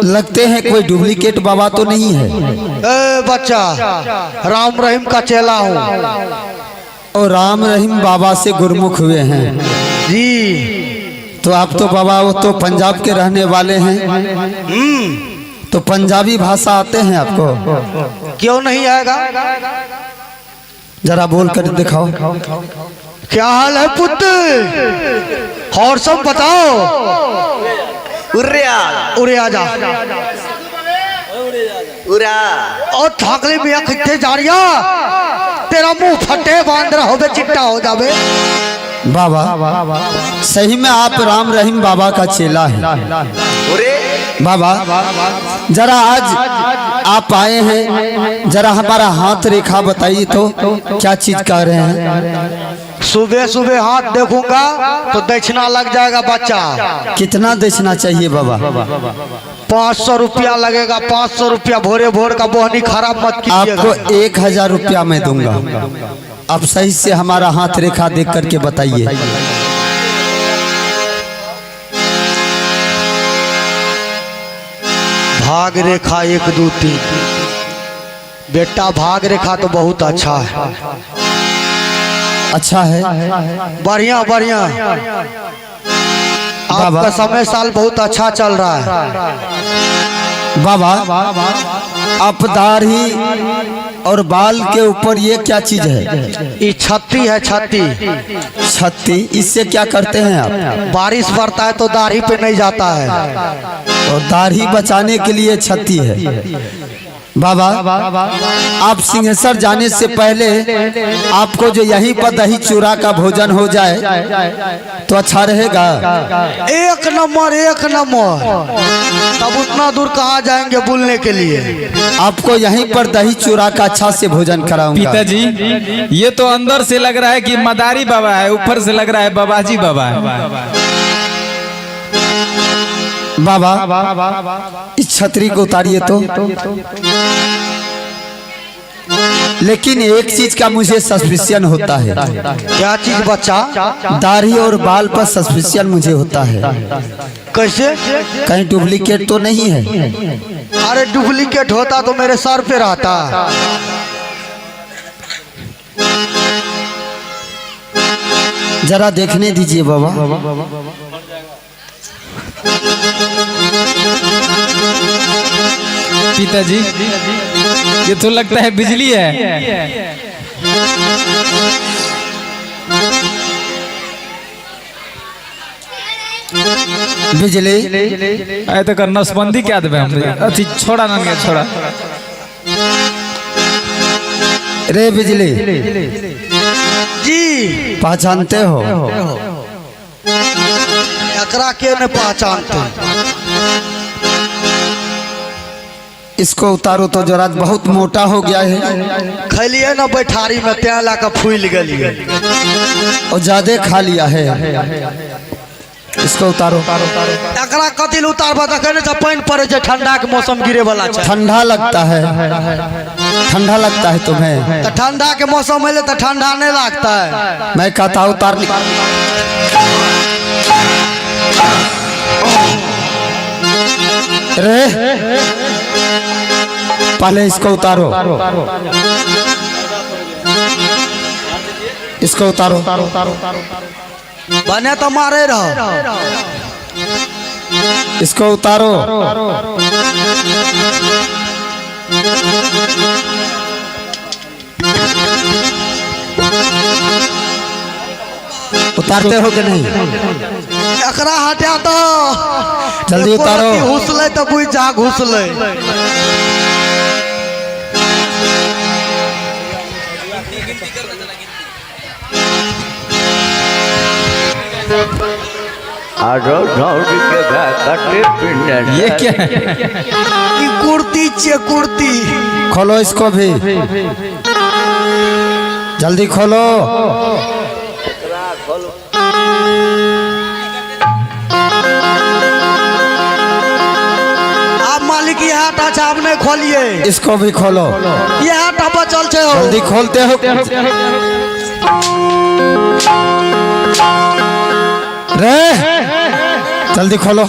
लगते हैं कोई डुप्लीकेट बाबा तो नहीं है? ए बच्चा, राम रहीम का चेला हूँ। और राम रहीम बाबा से गुरमुख हुए हैं जी। तो आप तो बाबा वो तो पंजाब के रहने वाले हैं, तो पंजाबी भाषा आते हैं आपको? क्यों नहीं आएगा? जरा बोल कर दिखाओ। क्या हाल है पुत्र? और सब बताओ। उरे आजा। और थाकले में कितने जा रिया? तेरा मुंह फटे बांध रहा हो, चिट्टा हो जावे। बाबा सही में आप राम रहीम बाबा का चेला है। बाबा जरा आज आप आए हैं, जरा हमारा हाथ रेखा बताइए तो क्या चीज कह रहे हैं? सुबह सुबह हाथ देखूंगा तो दक्षिणा लग जाएगा बच्चा। कितना दक्षिणा चाहिए बाबा? 500 रुपया लगेगा। 500 रुपया भोरे भोर का बोहनी खराब मत कीजिएगा। आपको 1000 रुपया मैं दूंगा। आप सही से हमारा हाथ रेखा देख करके बताइए। भाग रेखा 1 2 3। बेटा भाग रेखा तो बहुत अच्छा है। अच्छा है? बढ़िया बढ़िया। आपका समय साल बहुत अच्छा चल रहा है। बाबा आप दाढ़ी और बाल के ऊपर ये क्या चीज है? ये छत्ती है। छत्ती छत्ती। इससे क्या करते हैं आप? बारिश पड़ता है तो दाढ़ी पे नहीं जाता है। और दाढ़ी बचाने के लिए छत्ती है। बाबा आप सिंहेश्वर जाने से पहले आपको जो यहीं पर दही चूड़ा का भोजन हो जाए तो अच्छा रहेगा। 1 नंबर 1 नंबर। तब उतना दूर कहाँ जाएंगे बोलने के लिए? आपको यहीं पर दही चूड़ा का अच्छा से भोजन कराऊंगा। पिताजी ये तो अंदर से लग रहा है कि मदारी बाबा है, ऊपर से लग रहा है बाबाजी बाबा है। बाबा इस छतरी को उतारिए तो। लेकिन एक चीज का मुझे सस्पिशन होता है। क्या चीज बच्चा? दाढ़ी और बाल पर सस्पिशन मुझे होता है। कैसे? कहीं डुप्लीकेट तो नहीं है? अरे डुप्लीकेट होता तो मेरे सर पे रहता। जरा देखने दीजिए बाबा। पिताजी ये तो लगता है बिजली है। बिजली? आए तो कर नसबंदी क्या देवे हम? अथी छोड़ा ना गया छोड़ा। रे बिजली जी पहचानते हो? एकरा के न पहचानते। इसको उतारो तो जरा, बहुत मोटा हो गया है। खलिए न बैठारी में त्या ला के फूल गली और ज्यादा खा लिया है। इसको उतारो। एकरा कतिल उतारबा त कहने छ पानी पड़े छ, ठंडा के मौसम गिरे वाला छ। ठंडा लगता है? ठंडा लगता है तुम्हें? तो ठंडा के मौसम है तो ठंडा नहीं लगता है। मैं कहता हूँ उतारने। रे पहले इसको उतारो। इसको उतारो। बने तो मारे रहो। इसको उतारो। उतारते हो कि नहीं? एकरा हटा तो जल्दी उतारो। घुसले तो बुझ जा घुसले। ये क्या है? ई कुर्ती चे कुर्ती। खोलो इसको भी, जल्दी खोलो। आप मालिक ये हटा सामने खोलिए। इसको भी खोलो, ये हटा बचल छे हो। जल्दी खोलते हो। रे जल्दी खोलो,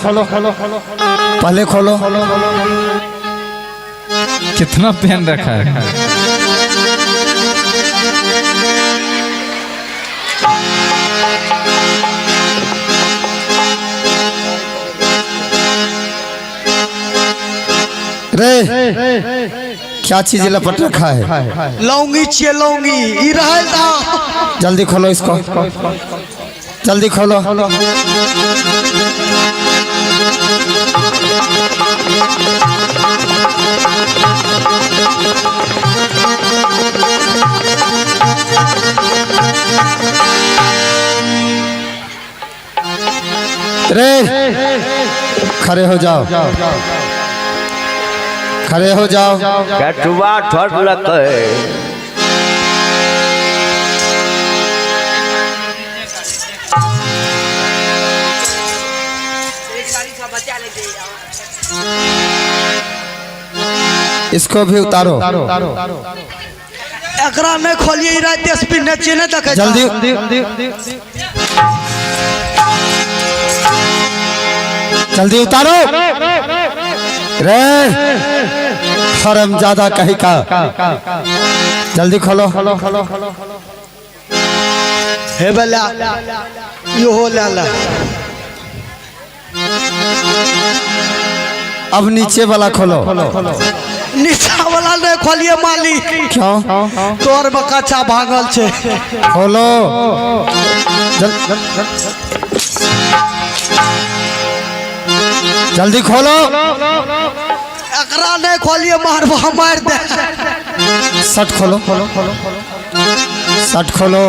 पहले खोलो। कितना पहन रखा है। रे क्या चीज लपट रखा है? लौंगी चे लौंगी ई रहल दा। जल्दी खोलो इसको, जल्दी खोलो। रे खड़े हो जाओ, खड़े हो जाओ। कटुआ ठोक इसको भी उतारो। एकरा में खोलिए ई रात स्पिन ने चेने तक। जल्दी जल्दी उतारो। रे हरामजादा कहीं का, जल्दी खोलो। हे बेला यो हो लाला। अब नीचे वाला खोलो। नीचा वाला ने खोलिए मालिक। क्यों? तोर में कच्चा भागल छे। खोलो। जल्दी खोलो। एकरा ने खोलिए मारवा मार दे। शर्ट खोलो, शर्ट खोलो।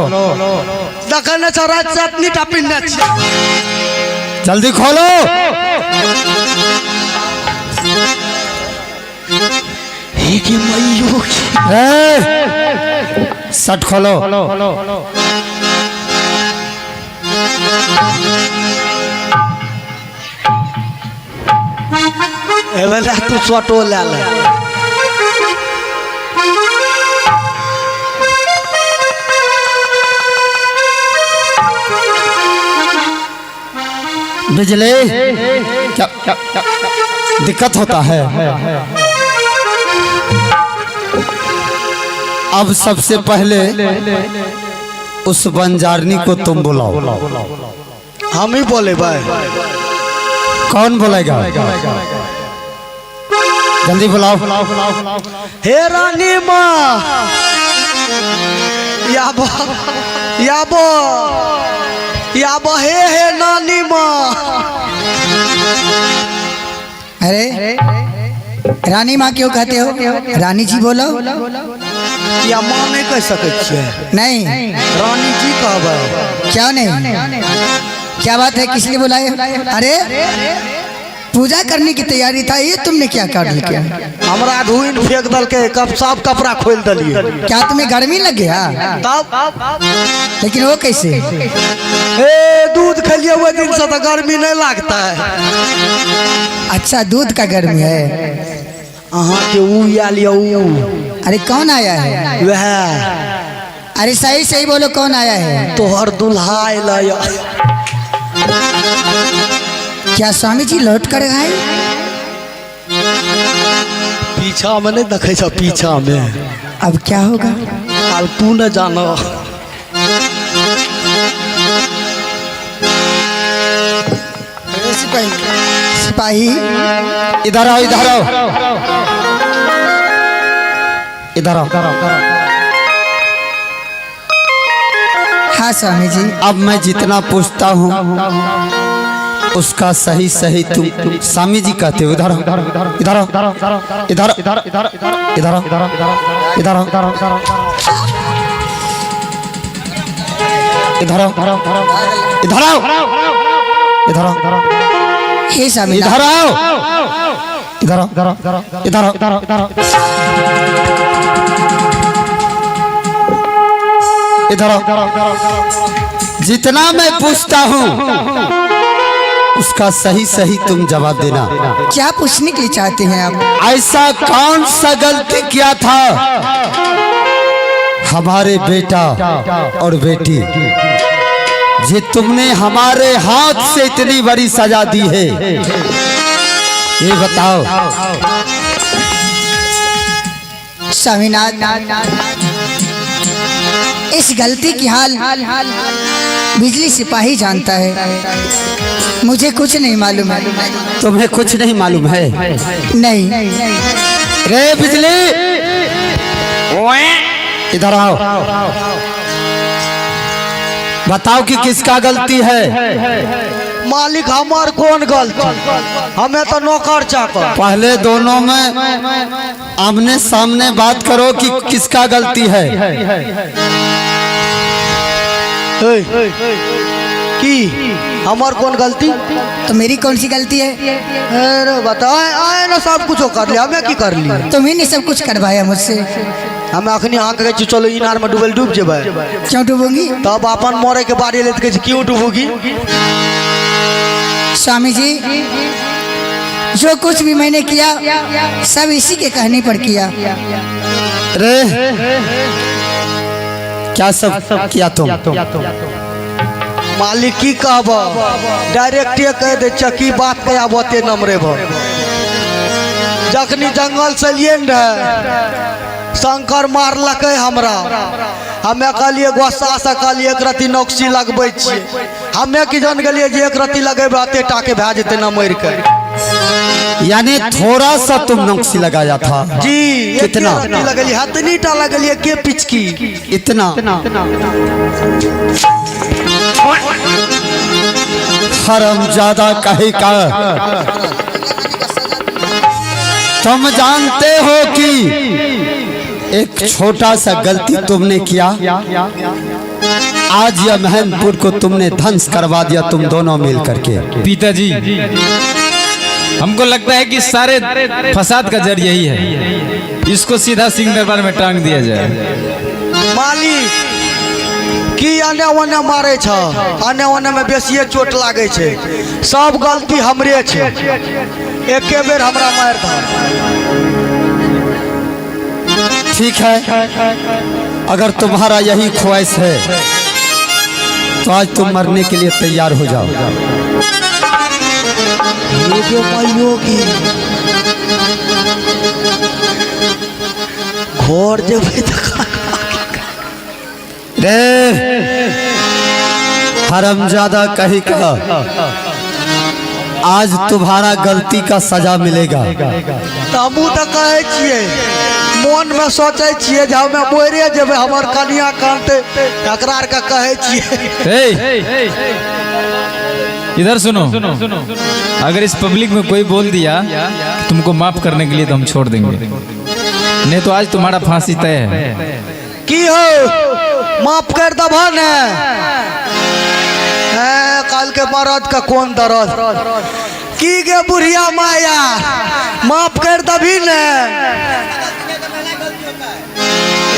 दखने चरा चटनी टापिन ने। जल्दी खोलो। हे की मइयो। शर्ट खोलो। हे बेला तू छोटो लाला। बिजली क्या दिक्कत होता है? अब सबसे पहले उस बंजारनी को तुम बुलाओ। हम ही बोले भाई। कौन बोलेगा? जल्दी बुलाओ। हे रानी माँ याबो याबो याबो हे नानी माँ। अरे रानी माँ क्यों कहते हो? रानी जी बोलो। या माँ नहीं कह सके छे। नहीं रानी जी कहबे। क्या नहीं? क्या बात है, किस लिए बुलाए? अरे पूजा करने की तैयारी था, ये तुमने क्या कर लिया? हमरा धुइन फेंक दल के कब सब कपड़ा खोल दलिए। क्या तुम्हें गर्मी लग गया? तब लेकिन वो कैसे? ए दूध खलिए हुए दिन से तो गर्मी नहीं लगता है। अच्छा दूध का गर्मी है। अहाँ के ऊ या लिया ऊ। अरे कौन आया है? वह अरे सही सही बोलो, कौन आया है? तोहर दुल्हा आया। क्या स्वामी जी लौट कर आए? पीछा में नहीं देखे छ। पीछा में अब क्या होगा? अब तू न जानो। सिपाही इधर आओ, इधर आओ, इधर आओ। हाँ स्वामी जी। अब मैं जितना पूछता हूँ उसका सही सही तुम स्वामी जी कहते हो। इधर आओ, इधर आओ, इधर आओ, इधर इधर इधर इधर आओ, इधर आओ, इधर आओ, इधर आओ, हे स्वामी इधर आओ, इधर आओ, इधर आओ, इधर आओ, इधर आओ, इधर आओ। जितना मैं पूछता हूँ उसका सही सही तुम जवाब देना। क्या पूछने के लिए चाहते हैं आप? ऐसा कौन सा गलती किया था हमारे बेटा और बेटी जे तुमने हमारे हाथ से इतनी बड़ी सजा दी है, ये बताओ। स्वामीनाथ, इस गलती की हाल बिजली सिपाही जानता है, मुझे कुछ नहीं मालूम है। तुम्हें कुछ नहीं मालूम है? नहीं। रे बिजली, इधर आओ, बताओ कि किसका गलती है? मालिक हमार कौन गलती? हमें तो नौकर चाकर। पहले दोनों में आमने सामने बात करो कि किसका गलती है। की हमार कौन गलती? तो मेरी कौन सी गलती है? अरे बताओ, आए ना सब कुछ कर लिया, हमें की कर लिया? तुम्ही ने सब कुछ करवाया मुझसे। हमें अखनी आँख के चलो इनार में डूबल डूब जेबे। क्यों डूबूंगी? तब अपन मोरे के बारे लेते क्यों डूबूगी? स्वामी जी, जो कुछ भी मैंने किया सब इसी के कहने पर किया। रे क्या सब किया तुम? मालिक की कहब, डायरेक्ट कह दे चकी बात पे आबते नमरे भ। जखनी जंगल से लिए शंकर मारलक हमरा, हमें कहलिए गोस्सा से कहलिए एक रत्ती नौकसी लगबै छियै। हमें की जान गेलिए जे एक रत्ती लगेबे अते टाके भए जेते न मर के। यानी थोड़ा सा तुम नौकसी लगाया था जी। कितना लगलिए? हतनी टा लगलिए के पिचकी। इतना? हरामजादा कहे का। तुम जानते हो कि एक छोटा सा गलती तुमने किया, आज यह महनपुर को तुमने ध्वंस करवा दिया, तुम दोनों मिल करके। पिताजी, हमको लगता है कि सारे फसाद का जड़ यही है, इसको सीधा सिंह दरबार में टांग दिया जाए। मालिक की आने ओने मारे छ, आने ओने में बेसिए चोट लागे छे। सब गलती हमरे छे, एके बेर हमरा मार था। ठीक है, अगर तुम्हारा यही ख्वाहिश है तो आज तुम मरने के लिए तैयार हो जाओ। ये जो माइयो की घर जब रे हरामजादा कहीं का, आज तुम्हारा गलती का सजा मिलेगा। हमू तो कहे छिए, मन में सोचे छिए जे हमें मोरे जेबे, हमर कनिया कानते टकरार का कहे छिए। इधर सुनो, अगर इस पब्लिक में कोई बोल दिया तुमको माफ करने के लिए तो हम छोड़ देंगे, नहीं तो आज तुम्हारा फांसी तय है। की हो माफ कर दबा ने? काल के मरद का कौन दर्द की गे बुढ़िया माया, माफ कर दबी ने?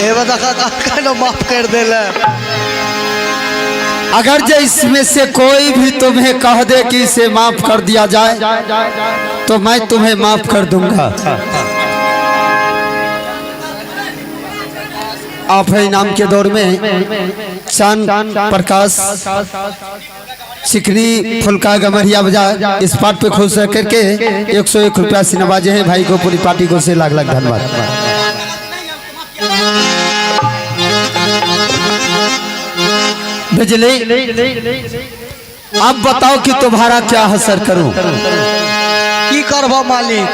ए बता का माफ कर देले। अगर जो इसमें से कोई भी तुम्हें कह दे कि इसे माफ कर दिया जाए तो मैं तुम्हें माफ कर दूंगा। आप है इनाम के दौर में चांद प्रकाश सिकनी फुलका गमरिया बाजार इस पार्ट पे खुश करके 101 रुपया से नवाजे हैं भाई को, पूरी पार्टी को से लाख लाख धन्यवाद। बिजली, अब बताओ कि तुम्हारा क्या असर करूं? की करबो मालिक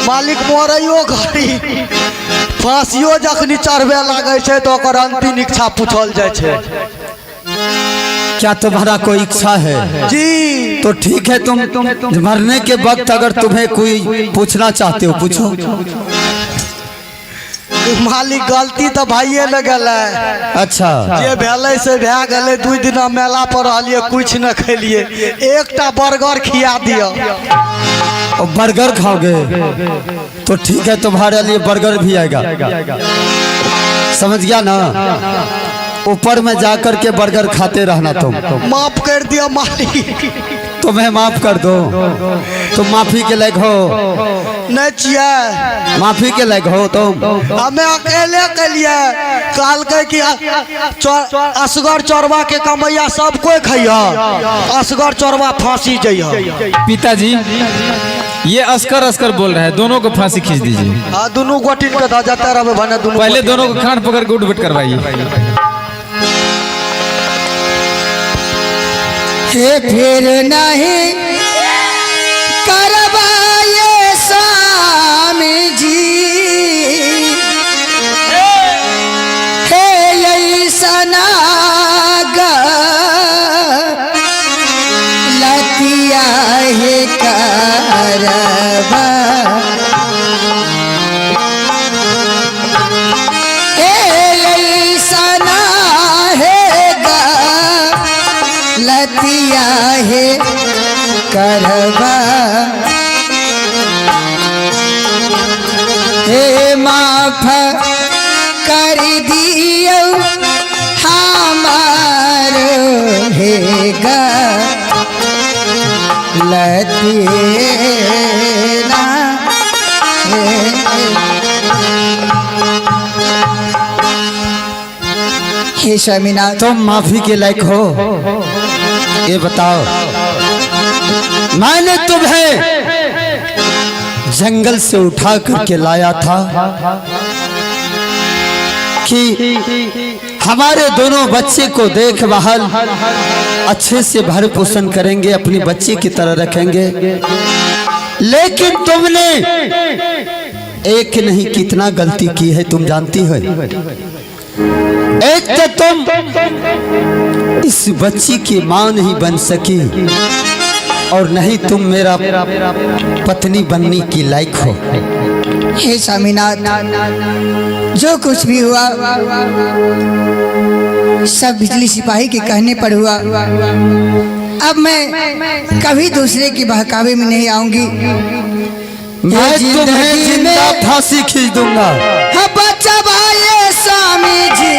मालिक मरैयो घड़ी फांसियो जखनी चढ़बे लागे छै तो ओकर अंतिम इच्छा पूछल जाय छै। क्या तुम्हारा कोई इच्छा है? जी तो ठीक है, तुम मरने के वक्त अगर तुम्हें कोई पूछना चाहते हो पूछो। मालिक गलती तो भाइये न गेलै। अच्छा, जे भेलै से भए गेलै। 2 दिन मेला पर रहलिए कुछ न खेलिए, एकटा बर्गर खिया दिया। और बर्गर खाओगे तो ठीक है, तुम्हारे लिए बर्गर भी आएगा, समझ गया ना? ऊपर में जाकर के बर्गर खाते रहना तुम। माफ कर दिया मालिक। तुम्हें माफ कर दो, तुम माफी के लायक हो। नहीं चाहिए माफी के लायक हो तुम। हमें अकेले के लिए काल के कि असगर चोरवा के कमैया सब कोई खैया, असगर चोरवा फांसी जइया। पिताजी ये अस्कर अस्कर बोल रहे हैं, दोनों को फांसी खींच दीजिए। हाँ दोनों गोटी के धा जाता रहे भने दोनों। पहले दोनों को खान पकड़ के उठ-बैठ करवाइए। फिर नहीं करवाए स्वामी जी, हे ऐसना लतिया है करवा, लतिया है करवा, हे माफ कर दियो हमार हेगा लतिया हे स्वामीनाथ। तुम माफी के लायक हो? ये बताओ, मैंने तुम्हें जंगल से उठा करके लाया था कि हमारे दोनों बच्चे को देखभाल अच्छे से भरण पोषण करेंगे, अपनी बच्ची की तरह रखेंगे, लेकिन तुमने एक नहीं कितना गलती की है तुम जानती हो। एक तो तुम इस बच्ची की मां नहीं बन सकी और नहीं तुम मेरा पत्नी बनने की लायक हो। हे स्वामीनाथ, जो कुछ भी हुआ सब बिजली सिपाही के कहने पर हुआ। अब मैं कभी दूसरे की बहकावे में नहीं आऊंगी। मैं तुम्हें जिंदा फांसी खींच दूंगा। हाँ बचावाए स्वामी जी,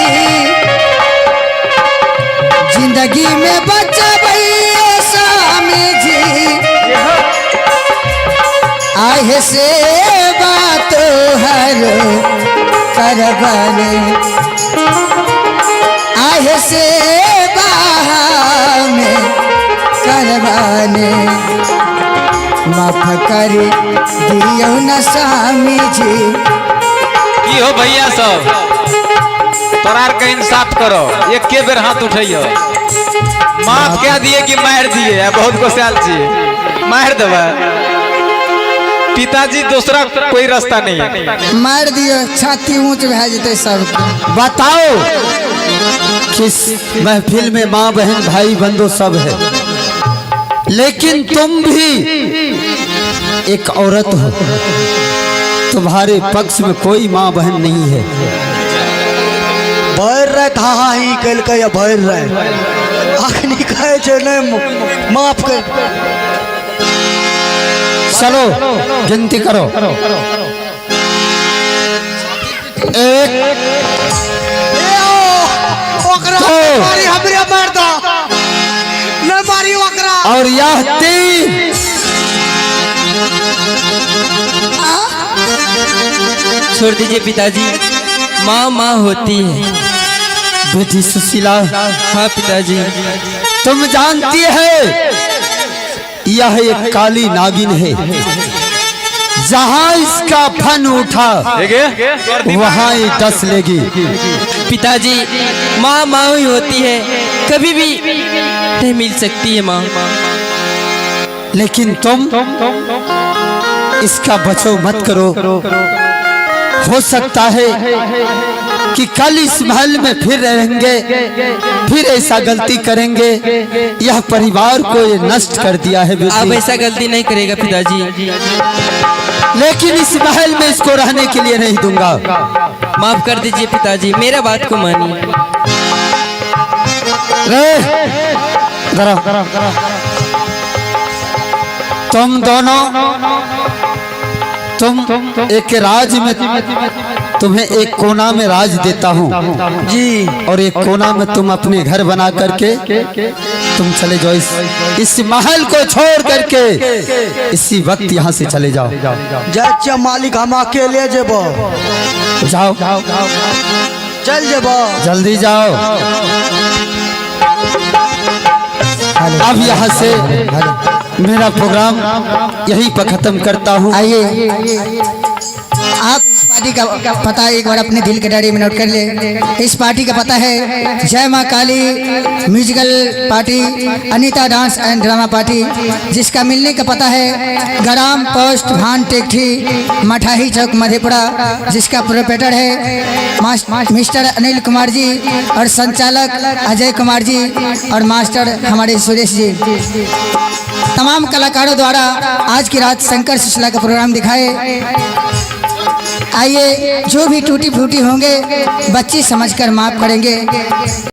जिंदगी में बचावाए स्वामी जी, आए से बात हर करवाने, आए से बाहर में करवाने, माफ कर दियो न स्वामी जी। की हो भैया सब, तोरार का इंसाफ करो, एक के बेर हाथ उठाइयो। माफ क्या दिए कि मार दिए? बहुत को साल चाहिए मार देवा। पिताजी दूसरा कोई रास्ता नहीं है। मार दियो, छाती ऊंच भे जते सब। बताओ, किस महफिल में माँ बहन भाई बंधु सब है, लेकिन तुम भी एक औरत हो, तुम्हारे पक्ष में कोई माँ बहन नहीं है। भर रहे था ही कल के या भर रहे अखनी कहे छे नहीं माफ कर। चलो गिनती करो। एक, ओकरा मारी हमरे मार दो, न मारी ओकरा। और यह 3। छोड़ दीजिए पिताजी, माँ माँ होती है। बेटी सुशीला, हाँ पिताजी। तुम जानती है यह एक काली नागिन है, जहाँ इसका फन उठा वहाँ ही डस लेगी। पिताजी, माँ माँ ही होती है, कभी भी नहीं मिल सकती है माँ। लेकिन तुम इसका बचाव मत करो। हो सकता है कि कल इस महल में फिर रहेंगे, फिर ऐसा गलती करेंगे। यह परिवार को ये नष्ट कर दिया है बेटी। अब ऐसा गलती नहीं करेगा पिताजी। लेकिन इस महल में इसको रहने के लिए नहीं दूंगा। माफ कर दीजिए पिताजी, मेरा बात को मानिए। तुम दोनों, तुम एक राज में, तुम्हें एक कोना में राज देता हूँ जी। और एक कोना में तुम अपने घर बना करके तुम चले जाओ। इस महल को छोड़ करके इसी वक्त यहाँ से चले जाओ। जय मालिक, हम अकेले जेबो। जाओ, चल जेबो, जल्दी जाओ। अब यहाँ से मेरा प्रोग्राम यहीं पर खत्म करता हूँ। आइए, आप पार्टी का पता एक बार अपने दिल के डायरी में नोट कर ले। इस पार्टी का पता है Jai Maa Kali musical party, Anita dance and drama party, जिसका मिलने का पता है ग्राम पोस्ट भान टेकठी, मठाही चौक, मधेपुरा, जिसका प्रोपराइटर है मिस्टर अनिल कुमार जी और संचालक अजय कुमार जी और मास्टर हमारे सुरेश जी। तमाम कलाकारों द्वारा आज की रात शंकर सुशीला का प्रोग्राम दिखाए। आइए, जो भी टूटी फूटी होंगे बच्ची समझकर माफ करेंगे।